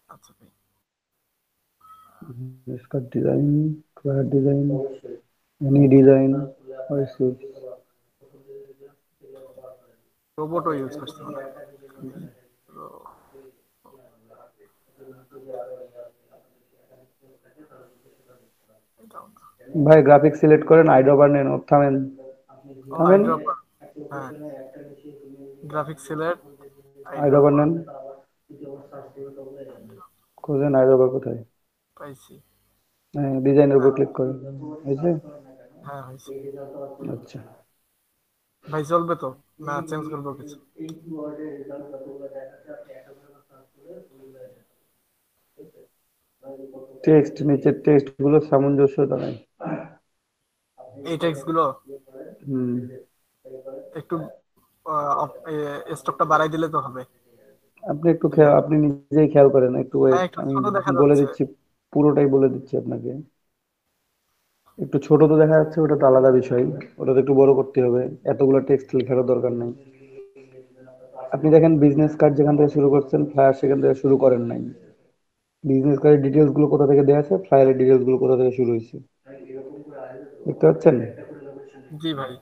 আচ্ছা ভাই। Skirt design, flyer design, any design, রোবটও ইউজ করছে মনে হয়। এটাও না। ভাই গ্রাফিক সিলেক্ট করেন, আইড্রপার নেন, থামেন ও থামেন, আইড্রপার। হ্যাঁ, গ্রাফিক সিলেক্ট, আইড্রপার আইড্রপার। নেন, খোঁজেন আইড্রপার কোথায়। পাইছি। হ্যাঁ, ডিজাইনের উপর হ্যাঁ ক্লিক করেন, হয়েছে? হ্যাঁ হয়েছে। আচ্ছা, ভাই চলবে তো, না চেঞ্জ করবো কিছু? টেক্সট, নিচের টেক্সট গুলো সামঞ্জস্যতা নাই। এই টেক্সট গুলো হুম, একটু স্টকটা বাড়াই দিলে তো হবে। আপনি একটু এই খেয়াল, যে- আপনি নিজেই খেয়াল করেন, একটু হ্যাঁ, ওয়েট, একটু আমি ছোট দেখা বলে যাচ্ছে। দিচ্ছি, পুরোটাই বলে দিচ্ছি আপনাকে। একটু ছোট তো দেখা যাচ্ছে, ওটা তো আলাদা বিষয়, ওটা তো একটু বড় করতে হবে, এতগুলো টেক্সট লেখারও দরকার নেই। আপনি দেখেন বিজনেস কার্ড যেখান থেকে শুরু করছেন, ফ্লায়ার সেখান থেকে শুরু করেন নাই। বিজনেস কার্ডের ডিটেলস গুলো কোথা থেকে দেওয়া আছে, ফ্লায়ারের ডিটেলস গুলো কোথা থেকে শুরু হয়েছে, দেখতে পাচ্ছেন? জি ভাই।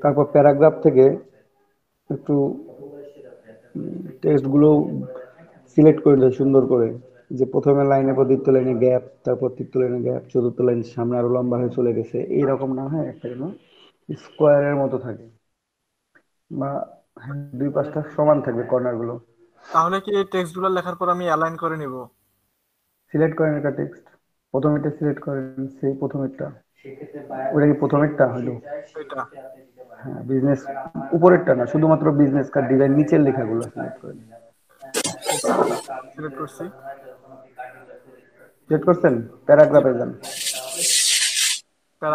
তারপর প্যারাগ্রাফ থেকে একটু টেক্সট গুলো সিলেক্ট করে দেয় সুন্দর করে, যে প্রথমে লাইনে পর দ্বিতীয় লাইনে গ্যাপ, তারপর তৃতীয় লাইনে গ্যাপ, চতুর্থ লাইন সামনে আরো লম্বা হয়ে চলে গেছে, এইরকম না হয়, একটা যেন স্কোয়ারের মতো থাকে, বা হ্যাঁ, দুই পাশটা সমান থাকবে কর্নার গুলো। তাহলে কি এই টেক্সট গুলো লেখার পর আমি অ্যালাইন করে নিব? সিলেক্ট করেন একটা টেক্সট, প্রথমেরটা সিলেক্ট করেন, সেই প্রথমেরটা, ওটা কি প্রথমেরটা হলো? এটা। হ্যাঁ, বিজনেস, উপরেরটা না, শুধুমাত্র বিজনেস কার্ড ডিজাইন নিচের লেখাগুলো সিলেক্ট করেন। এটা সিলেক্ট করছি। সিলেক্ট করছেন? জি প্যারাগ্রাফে ভাই। যান,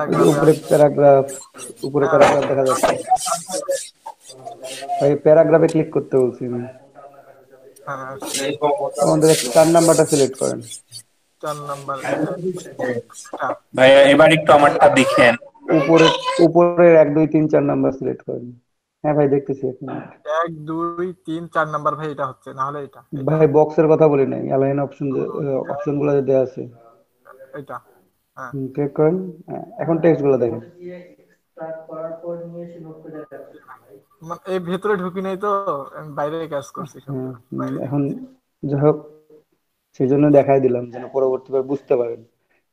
ওই যে প্যারাগ্রাফে উপরে আসছি। প্যারাগ্রাফ, উপরে হ্যাঁ প্যারাগ্রাফ দেখা যাচ্ছে, ভাই প্যারাগ্রাফে ক্লিক করতে বলছি আমি। হ্যাঁ আসছি। আমাদের 4 নাম্বারটা সিলেক্ট করেন। 4 নাম্বার এটা। ভাইয়া এবার একটু আমারটা দেখেন। উপরে, উপরে 1 2 3 4 নাম্বার সিলেক্ট করেন। হ্যাঁ ভাই দেখতেছি এক মিনিট। 1 2 3 4 নাম্বার ভাই, এটা হচ্ছে না হলে এটা এটা ভাই বক্সের কথা বলি নাই, অ্যালাইন অপশন, এটা অপশন গুলো যে দেওয়া আছে, এটা। হ্যাঁ ক্লিক করেন। হ্যাঁ, এখন টেক্সট গুলো দেখেন। মানে এই ভেতরে ঢুকি নাই তো, আমি বাইরে কাজ করছি হ্যাঁ, সবগুলো বাইরে এখন দেখতেছি। যাই হোক, সেই জন্য দেখাই দিলাম যেন পরবর্তীবার বুঝতে পারেন।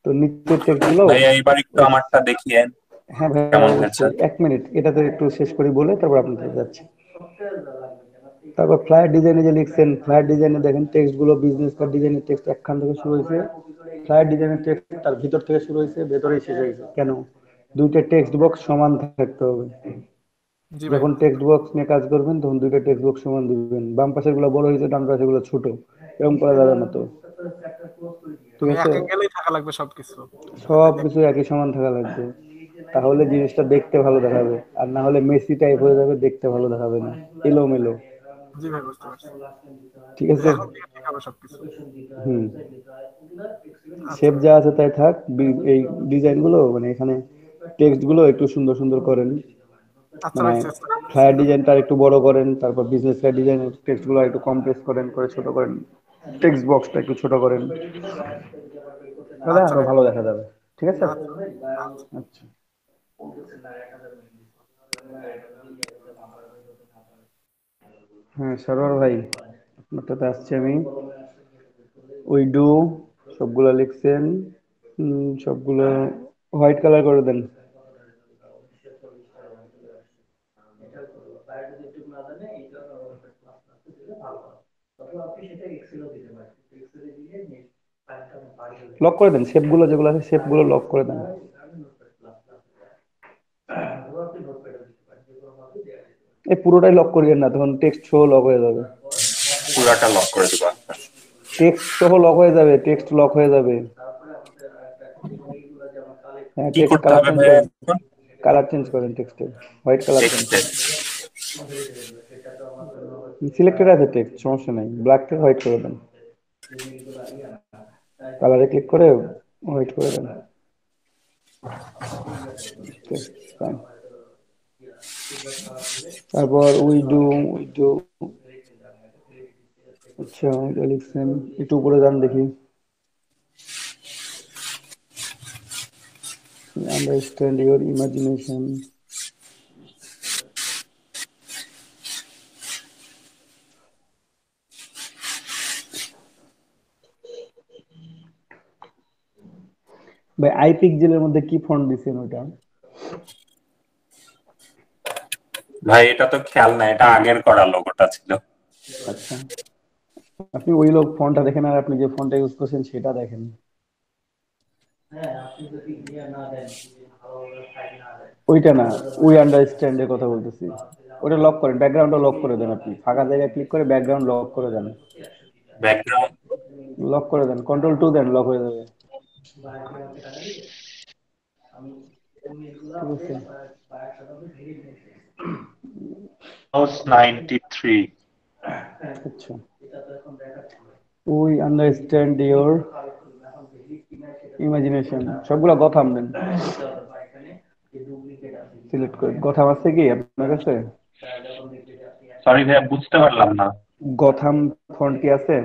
তো নিচের টেক্সট গুলো, ভাইয়া এবার একটু আমারটা দেখিয়েন হ্যাঁ ভাই কেমন হয়েছে। অবশ্যই, এক মিনিট, এটাতে একটু শেষ করি বলে তারপর আপনাদের যাচ্ছি। তারপর ফ্লায়ার ডিজাইনে যে লিখছেন, ফ্লায়ার ডিজাইনে দেখেন টেক্সট গুলো, বিজনেস কার্ড ডিজাইনের টেক্সট একখান থেকে শুরু হয়েছে, ফ্লায়ার ডিজাইনের টেক্সট তার ভিতর থেকে শুরু হয়েছে, ভেতরেই শেষ হয়েছে। কেন? দুইটা টেক্সট বক্স সমান থাকতে হবে। জি ভাই যখন বুঝতে টেক্সট পারছি। বক্স নিয়ে কাজ করবেন তখন দুইটা টেক্সট বক্স সমান দিবেন, বাম পাশের গুলো বড় হয়েছে, ডান পাশের গুলো ছোট, এরকম করা যাবে না তো। ঠিক মানে আছে, এক অ্যাঙ্গেলেই থাকা লাগবে সবকিছু, যাতে সব কিছু একই সমান থাকা লাগবে, তাহলে জিনিসটা দেখতে ভালো দেখাবে, আর না হলে মেসি টাইপ হয়ে যাবে, দেখতে ভালো দেখাবে না, এলোমেলো। জি ভাই বুঝতে পারছি। ঠিক তো আছে। এখন থেকে ঠিক হবে সবকিছু। হুম, আচ্ছা শেপ ভাই। যা আছে তাই থাক, এই ডিজাইন গুলো মানে এখানে টেক্সট গুলো একটু সুন্দর সুন্দর করেন, আচ্ছা মানে ভাই চেষ্টা করতেছি। ফ্লায়ার ডিজাইনটা একটু বড় করেন, তারপর বিজনেস কার্ড ডিজাইনের টেক্সট গুলো একটু কম্প্রেস করেন, করে ছোট করেন, টেক্সট বক্সটা একটু ছোট করেন, তাহলে আচ্ছা আরো ভাই। ভালো দেখা যাবে। ঠিক আছে। আচ্ছা। আচ্ছা। আচ্ছা। হ্যাঁ সরোয়ার ভাই, আপনারটাতে আসছি আমি। উই ডু সবগুলো লিখছেন, সবগুলো হোয়াইট কালার করে দেন। লক করে দেন, শেপগুলো যেগুলো আছে শেপগুলো লক করে দেন। এই পুরোটাই লক করিয়েন না, তখন টেক্সট সহ লক হয়ে যাবে। পুরাটা লক করে দিব। টেক্সট সহ লক হয়ে যাবে, টেক্সট লক হয়ে যাবে। হ্যাঁ কি টেক্সট করতে কালার হবে চেঞ্জ ভাইয়া করেন, এখন? কালার চেঞ্জ করেন টেক্সটে, হোয়াইট কালার করেন। টেক্সটে সিলেক্টেড আছে টেক্সট, সমস্যা নাই, ব্ল্যাক থেকে হোয়াইট করে দেন। কালারে ক্লিক করে হোয়াইট করে দেন। Fine. তারপর উই ডু আচ্ছা এটা লিখছেন, একটু উপরে যান দেখি। Understand your imagination. ভাই আইপিক্সেলের মধ্যে কি ফন্ট দিছেন ওটা? ভাই এটা তো খেয়াল নাই, এটা আগের করা লোগোটা ছিল। আচ্ছা আপনি ওই লোক ফন্টটা দেখেন আর আপনি যে ফন্টটা ইউজ করছেন সেটা দেখেন। ওইটা না, উই আন্ডারস্ট্যান্ড এর কথা বলতেছি। ওটা লক করেন, ব্যাকগ্রাউন্ডটা লক করে দেন, আপনি ফাঁকা জায়গায় ক্লিক করে ব্যাকগ্রাউন্ড লক করে দেন। ব্যাকগ্রাউন্ড লক করে দেন, কন্ট্রোল 2 দেন, লক হয়ে যাবে। ঠিক আছে। হাউস 93। আচ্ছা উই আন্ডারস্ট্যান্ড ইওর ইমাজিনেশন, সবগুলা গথাম দেন। সিলেক্ট করে গথাম আছে কি আপনার কাছে? সরি ভাইয়া বুঝতে পারলাম না। গথাম ফন্ট কি আছে?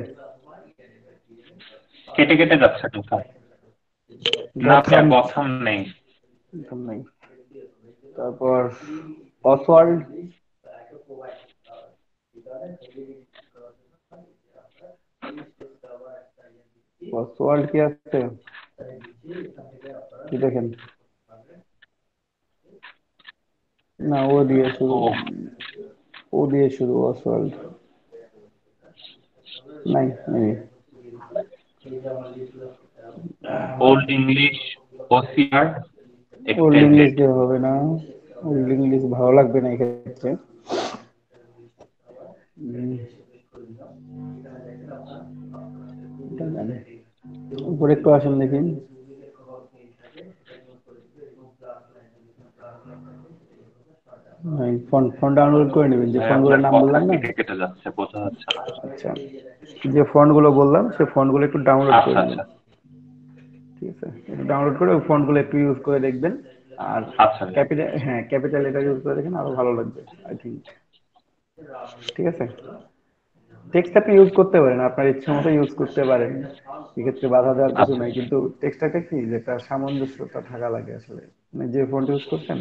কেটে কেটে যাচ্ছে কথা। না ভাইয়া গথাম গথম নেই। গথাম নাই। তারপর অসওয়াল্ড, অসওয়াল্ড কি আছে? কি দেখেন? না ও দিয়ে শুরু, ও দিয়ে শুরু অসওয়াল্ড নাই নেই। Old English OCR old English extended. দিয়ে হবে না, ওল্ড ইংলিশ ভালো লাগবে না এক্ষেত্রে। উপরে একটু আসেন দেখি। ফন্ট ডাউনলোড করে নেবেন, যে ফন্ট গুলোর নাম কথা বললাম না। কেটে কেটে যাচ্ছে, বোঝা যাচ্ছে না। আচ্ছা যে ফন্ট গুলো বললাম সেই ফন্ট গুলো একটু ডাউনলোড করে আচ্ছা নেবেন। আচ্ছা ঠিক আছে, একটু ডাউনলোড করে ওই ফন্ট গুলো একটু ইউজ করে দেখবেন। আর আচ্ছা ক্যাপিটাল, হ্যাঁ ক্যাপিটাল লেটার ইউজ করে দেখেন, আরো ভালো লাগবে আই থিঙ্ক। ঠিক আছে, টেক্সট আপনি ইউজ করতে পারেন, আপনার ইচ্ছা মতো ইউজ করতে পারেন, এক্ষেত্রে বাধা দেওয়ার কিছু আচ্ছা নাই। কিন্তু টেক্সটটা কি যেটা সামঞ্জস্যতা থাকা লাগে আসলে, মানে যে ফন্ট ইউজ করছেন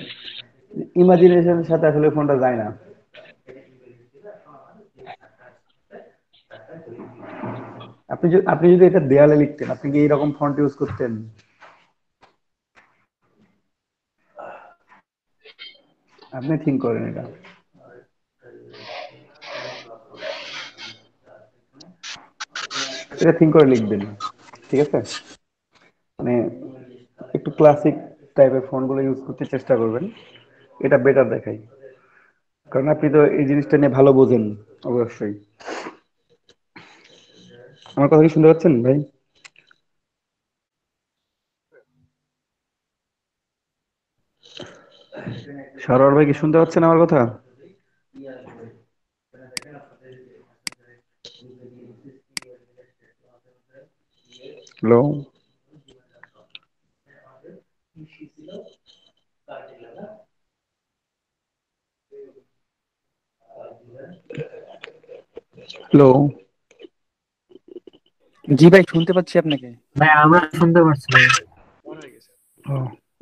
ইমাজিনেশনের সাথে আসলে ফন্টটা যায় না। আপনি যদি এটা দেয়ালে লিখতেন, আপনি কি এইরকম ফন্ট ইউজ করতেন? আপনি থিঙ্ক করেন এটা। এটা থিঙ্ক করে লিখবেন, ঠিক আছে? মানে একটু ক্লাসিক টাইপের ফন্ট গুলো ইউজ করতে চেষ্টা করবেন, এটা বেটার দেখায়। কারণ আপনি তো এই জিনিসটা নিয়ে ভালো বোঝেন অবশ্যই। আমার কথা কি শুনতে পাচ্ছেন ভাই? সরোয়ার ভাই কি শুনতে পাচ্ছেন আমার কথা? Hello hello. জি ভাই শুনতে পাচ্ছি আপনাকে। ভাই আমরা শুনতে পাচ্ছি ভাই।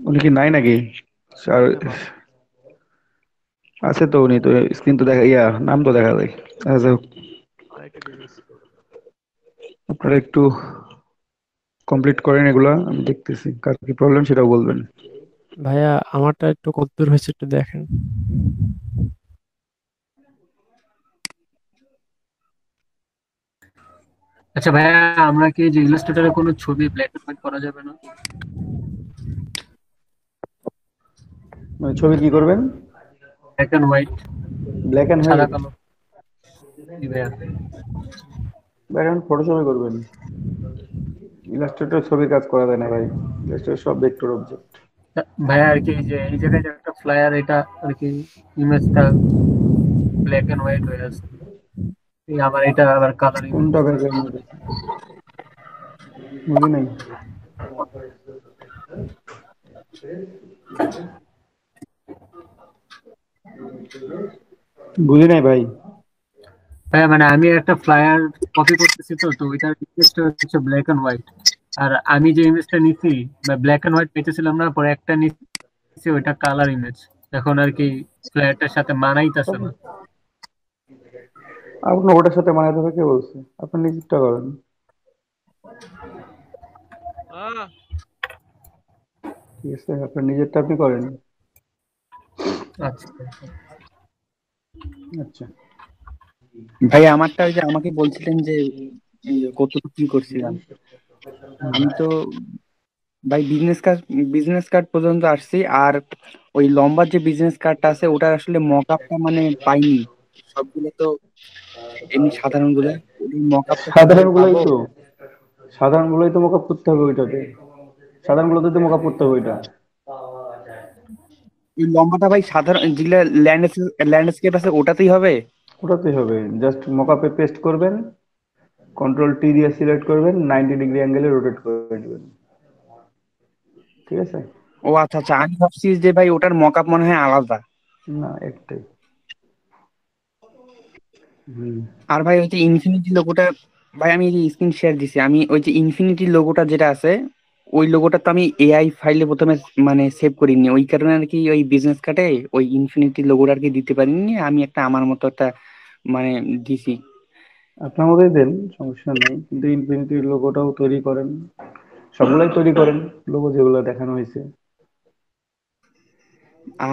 উনি কি নাই নাকি? আর আছে তো, উনি তো স্ক্রিন তো দেখা, নাম তো দেখা যায়। আচ্ছা, আরেকটা ডিভাইস। আপনারা একটু কমপ্লিট করেন এগুলা, আমি দেখতেছি কার কি প্রবলেম সেটাও বলবেন। ভাইয়া আমারটা একটু কতদূর হয়েছে একটু দেখেন। আচ্ছা ভাইয়া, আমরা কি যে ইলাস্ট্রেটরে কোনো ছবি ব্ল্যাক এন্ড হোয়াইট করা যাবে না? মানে ছবি কি করবেন? Black and white, black and সাদা হোয়াইট? কালো। জি ভাইয়া। ব্ল্যাক এন্ড ফটোশপে করবেন। ইলাস্ট্রেটর ছবির কাজ করা যায় না ভাই, ইলাস্ট্রেটর সব ভেক্টর অবজেক্ট। ভাইয়া আর কি এই যে এই জায়গায় যে একটা ফ্লায়ার, এটা আর কি ইমেজটা ব্ল্যাক এন্ড হোয়াইট হয়ে আছে। এই আমার এটা আবার কালার ইমেজ। কোনটা ব্যাকগ্রাউন্ড? বুঝি নাই। বুঝি নাই ভাই। হ্যাঁ মানে আমি একটা ফ্লায়ার কপি করতেছি, তো তো ওইটার ইমেজটা হচ্ছে ব্ল্যাক এন্ড হোয়াইট। আর আমি যে ইমেজটা নিছি বা ব্ল্যাক এন্ড হোয়াইট পেতেছিলাম না, পরে একটা নিছি ওইটা কালার ইমেজ। এখন আর কি ফ্লায়ারটার সাথে মানাইতেছে না। আপনার ওটার সাথে মানাতে হবে কে বলছে? আপনি নিজেরটা করেন। আহ ঠিক আছে, আপনার নিজেরটা আপনি করেন। আচ্ছা। আচ্ছা। ভাই আমারটা ওই যে আমাকে বলছিলেন যে কতটুকু কি করছিলাম, আমি তো ভাই বিজনেস কার্ড পর্যন্ত আসছি। আর ওই লম্বা যে বিজনেস কার্ডটা আছে ওটার আসলে মক আপটা মানে পাইনি। সবগুলো তো এমনি সাধারণ গুলো, মক আপটা কিভাবে সাধারণ গুলোই পাবো? তো, সাধারণ গুলোই তো মোকাপ করতে হবে ওইটাতে, সাধারণ গুলোতে তো মোকাপ করতে হবে ওইটা। এই লম্বাটা ভাই সাধারণ যেগুলা ল্যান্ডস্কেপ আছে ওটাতেই হবে? ওটাতেই হবে, জাস্ট মোকাপে পেস্ট করবেন, কন্ট্রোল টি দিয়ে সিলেক্ট করবেন, 90 ডিগ্রি অ্যাঙ্গেলে রোটেট করে দিবেন। ঠিক আছে। ও আচ্ছা আচ্ছা, আমি ভাবছি যে ভাই ওটার মক আপ মনে হয় আলাদা। না, একটাই। হুম। আর ভাই ওই যে ইনফিনিটি লোগোটা, ভাই আমি যে স্ক্রিন শেয়ার দিছি, আমি ওই যে ইনফিনিটি লোগোটা যেটা আছে ওই লোগোটা তো আমি এআই ফাইলে প্রথমে মানে সেভ করিনি, ওই কারণে আর কি ওই বিজনেস কার্ডে ওই ইনফিনিটি লোগোটা আর কি দিতে পারিনি। আমি একটা আমার মতো একটা মানে দিছি। আপনার মধ্যেই দেন, সমস্যা নেই, কিন্তু ইনফিনিটির লোগোটাও তৈরি করেন, সবগুলাই তৈরি করেন, লোগো যেগুলো দেখানো হয়েছে।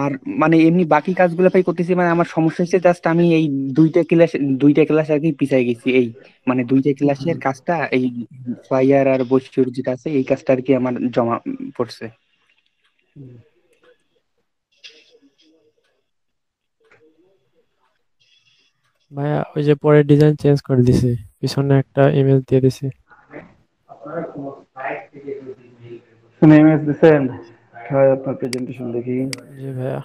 আর মানে এমনি বাকি কাজগুলো ভাই করতেছি, মানে আমার সমস্যা হচ্ছে জাস্ট আমি এই দুইটা ক্লাস দুইটা ক্লাস আর কি পিছাই গেছি। এই মানে দুইটা ক্লাসের কাজটা, এই ফ্লাইয়ার আর বস্তুর যেটা আছে এই কাজটা আর কি আমার জমা পড়ছে। ভাইয়া ওই যে পরে ডিজাইন চেঞ্জ করে দিছি, পিছনে একটা ইমেজ দিয়ে দিছি। শুনে ইমেজ দিচ্ছেন? হয় আপনার প্রেজেন্টেশন দেখি। জি ভাইয়া।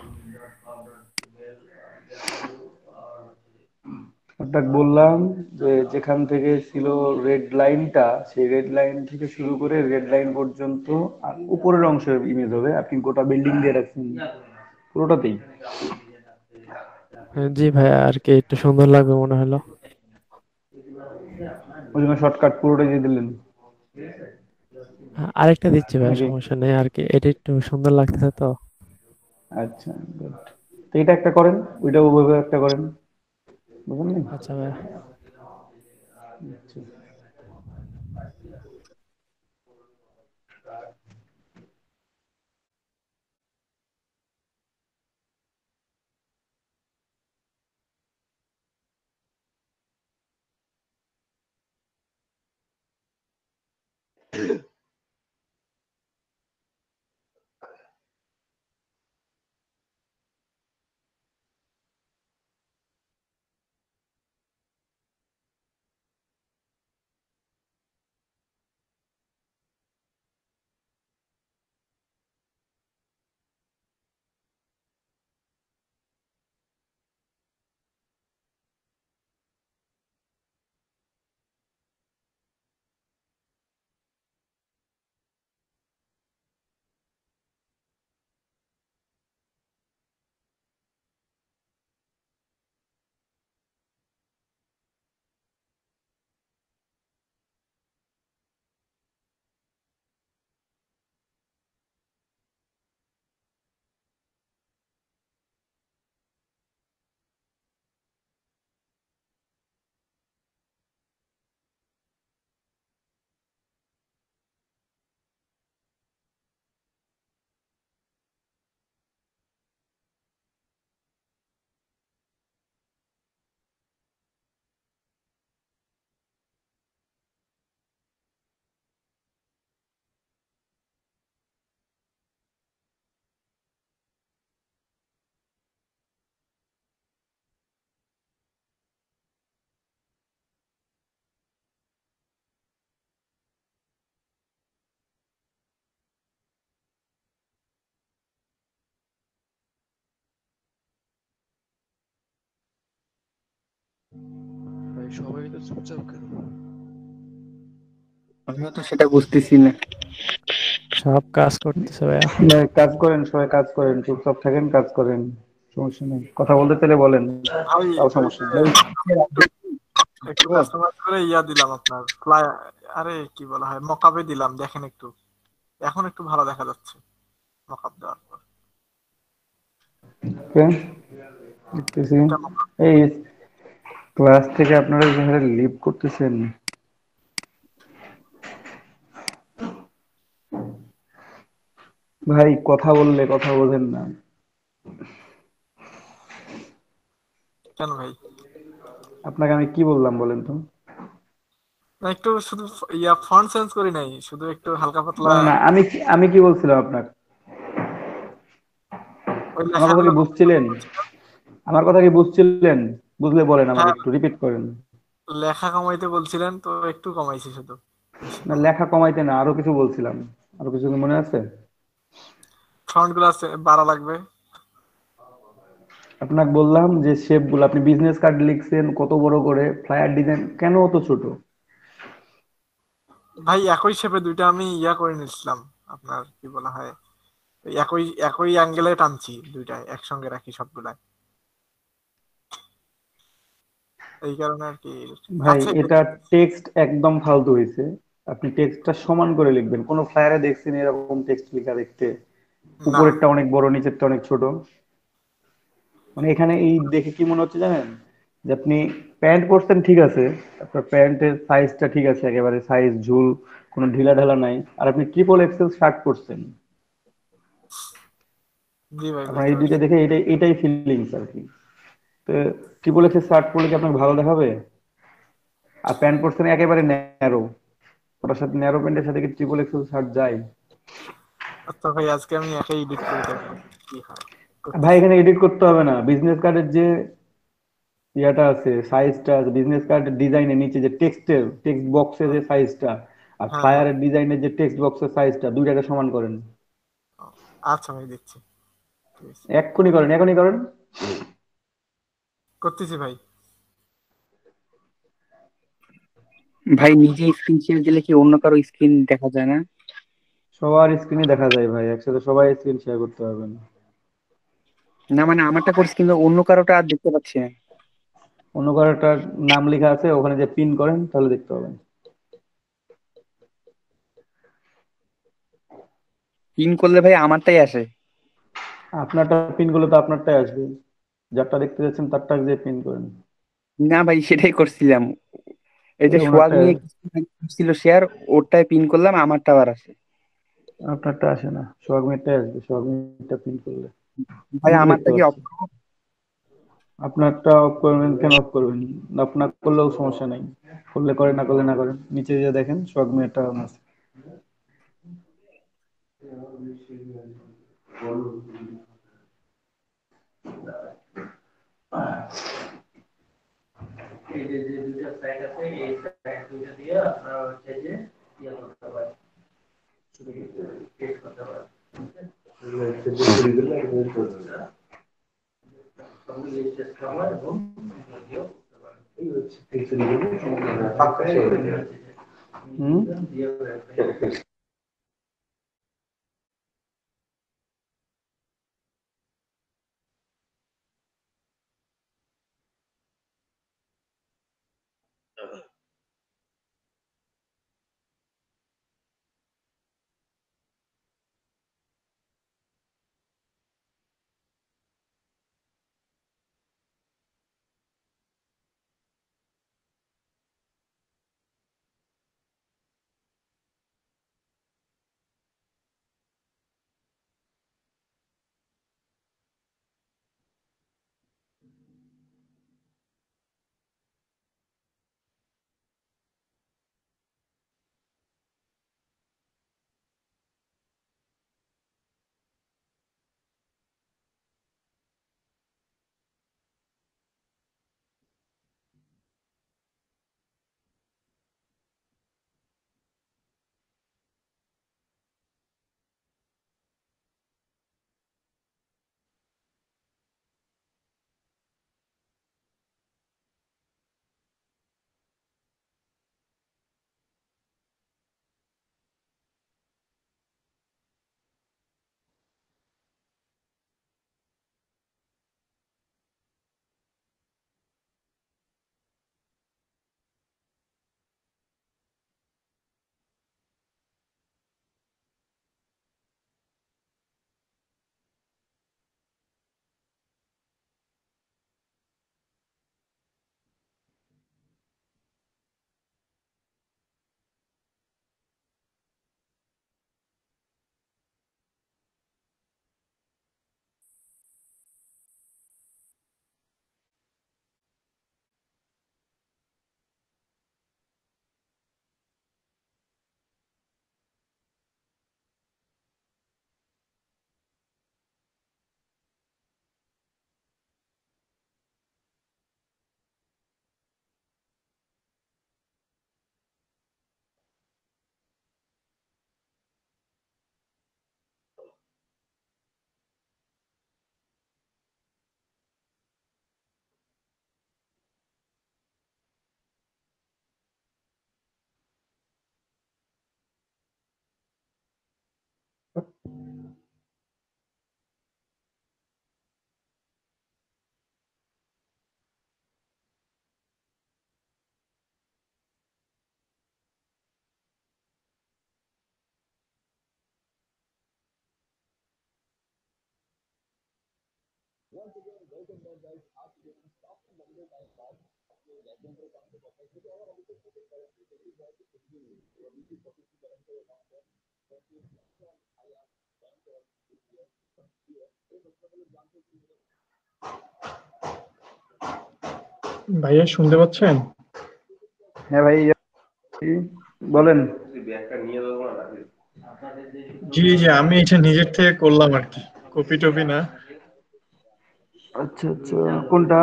আপনাকে বললাম যে যেখান থেকে ছিল রেড লাইনটা, সেই রেড লাইন থেকে শুরু করে রেড লাইন পর্যন্ত আর উপরের অংশের ইমেজ হবে। আপনি গোটা বিল্ডিং দিয়ে রাখছেন পুরোটাতেই। হ্যাঁ, জি ভাইয়া, আর কি একটু সুন্দর লাগবে মনে হলো। ওই জন্য শর্টকাট পুরোটাই দিয়ে দিলেন আরেকটা দিচ্ছি ভাইয়া, নাকি? সমস্যা নেই, আর কি এটা একটু সুন্দর লাগতেছে তো। আচ্ছা, good. তো এটা একটা করেন, ওইটা ওইভাবে একটা করেন, বুঝলেন? আচ্ছা ভাইয়া। আচ্ছা। সবাই তো চুপচাপ কেন? আমিও তো সেটা বুঝতেছি না। সব কাজ করতেছে ভাইয়া। কাজ করেন, সবাই কাজ করেন, চুপচাপ থাকেন, কাজ করেন, সমস্যা নেই। কথা বলতে চাইলে বলেন, ভাই তাও ওই সমস্যা যে নেই। একটু একটু কাস্টমাইজ করে দিলাম আপনার আরে কি বলা হয়, মকআপে দিলাম, দেখেন একটু। এখন একটু ভালো দেখা যাচ্ছে মকআপ দেওয়ার পর। ওকে, দেখতেছি। এটা mock-up। এই ক্লাস থেকে আপনারা যেভাবে লিভ করতেছেন, ভাই কথা বললে কথা বোঝেন না। কেন ভাই? আপনাকে আমি কি বললাম বলেন তো? না, একটু শুধু ফন্ট চেঞ্জ করি নাই, শুধু একটু হালকা পাতলা না না, আমি কি বলছিলাম আপনাকে? ওই আমার কথা কি লেখাগুলো বুঝছিলেন? আমার কথা কি বুঝছিলেন? বুঝলে বলেন, আমাকে হ্যাঁ, একটু রিপিট করেন। লেখা কমাইতে বলছিলেন তো, একটু কমাইছি শুধু, বেশি না, না। লেখা কমাইতে না, আরো কিছু বলছিলাম। আরো কিছু কি মনে আছে? ফন্ট গুলো বাড়া লাগবে। আপনাকে বললাম যে শেপ গুলো, আপনি বিজনেস কার্ড লিখছেন কত বড় করে, ফ্লায়ার ডিজাইন কেন অত ছোট? ভাই একই শেপে দুইটা আমি করে নিয়েছিলাম, আপনার কি বলা হয়, ওই একই একই অ্যাঙ্গেলে টানছি, দুইটা একসঙ্গে রাখি সবগুলা, এই কারণে আর কি। ভাই আচ্ছা এটা টেক্সট একদম ফালতু হয়েছে। আপনি টেক্সটটা সমান করে লিখবেন। কোন ফ্লায়ারে দেখছেন এরকম টেক্সট লেখা দেখতে? না, উপরেরটা অনেক বড়, নিচেরটা অনেক ছোট। মানে এখানে এই দেখে কি মনে হচ্ছে জানেন, যে আপনি প্যান্ট পরছেন, ঠিক আছে, আপনার প্যান্টের সাইজটা ঠিক আছে, একেবারে সাইজ ঝুল, কোনো ঢিলা ঢালা নাই, আর আপনি ট্রিপল এক্সেল শার্ট পরছেন। জি ভাই আপনার বুঝতে এই দুইটা পারছি। দেখে এটাই ফিলিংস আর কি। তো ট্রিপল এক্সেল শার্ট পরলে কি আপনাকে ভালো দেখাবে? আর প্যান্ট পরছেন একেবারে ন্যারো, ওটার সাথে ন্যারো প্যান্টের সাথে কি ট্রিপল এক্সেল শার্ট যায়? আচ্ছা ভাই, আজকে আমি একাই এডিট করি, দেখবো কি হয়, ভাই করতেছি। এখানে এডিট করতে হবে না, বিজনেস কার্ডের যে ইয়াটা আছে, সাইজটা আছে, বিজনেস কার্ডের ডিজাইনের নিচে যে টেক্সট বক্সের যে সাইজটা, আর হ্যাঁ হ্যাঁ, ফ্লায়ারের ডিজাইনের যে টেক্সট বক্সের সাইজটা, দুইটাকে সমান করেন। ও, আচ্ছা ভাই দেখছি, ঠিক আছে, এক্ষুনি করেন, এখনই করেন। করতেছি ভাই। ভাই নিজে স্ক্রিন শেয়ার দিলে কি অন্য কারো স্ক্রিন দেখা যায় না? সবার স্ক্রিনে দেখা যায় ভাই, একসাথে সবাই স্ক্রিন শেয়ার করতে পারবেন। না মানে আমারটা করছি কিন্তু অন্য কারোটা আর দেখতে পাচ্ছি না। অন্য কারোটার নাম লেখা আছে, ওখানে যে পিন করেন তাহলে দেখতে পাবেন। পিন করলে ভাই আমারটাই আসে। আপনারটা পিন করলে তো আপনারটাই আসবে, যারটা দেখতে যাচ্ছেন তারটা যে পিন করেন, না ভাই সেটাই করছিলাম। এই যে তাহলে সোহাগ ওনারটাই নিয়ে আসবে। ছিল শেয়ার, ওরটায় পিন করলাম, আমারটা আবার আসে। আপনারটা আসে না, সোহাগ মিটটাই আসবে, সোহাগ মিটটা পিন করলে। ভাই আমি তো দেখতে আমারটা কি পাচ্ছি। আপনারটা অফ করবেন কেন? অফ করবেন আপনার করলেও সমস্যা নাই, করলে করে, না করলে না করেন। নিচে যে দেখেন সোহাগ মিটটা আছে। এই যে যে দুইটা সাইড আছে, এই সাইড দুইটা দিয়ে আপনারা হচ্ছে যে ইয়া করতে পারেন, শুধু টেস্ট করতে পারেন। হুম। ভাইয়া শুনতে পাচ্ছেন? হ্যাঁ ভাই, বলেন। জি জি, আমি এটা নিজের থেকে করলাম আর কি, কপি টপি না। আচ্ছা আচ্ছা, কোনটা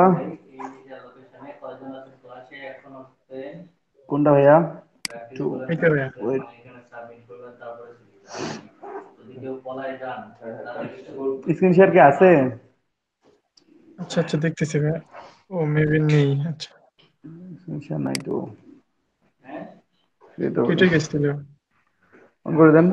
কোনটা ভাইয়া? একটু এটা ভাইয়া। ওয়েট। স্ক্রিন শেয়ার কি আছে? আচ্ছা আচ্ছা, দেখতেছি ভাইয়া। ও মেবি নেই। আচ্ছা, স্ক্রিন শেয়ার নাই তো, এই তো কেটে গেছিল। অন করে দেন।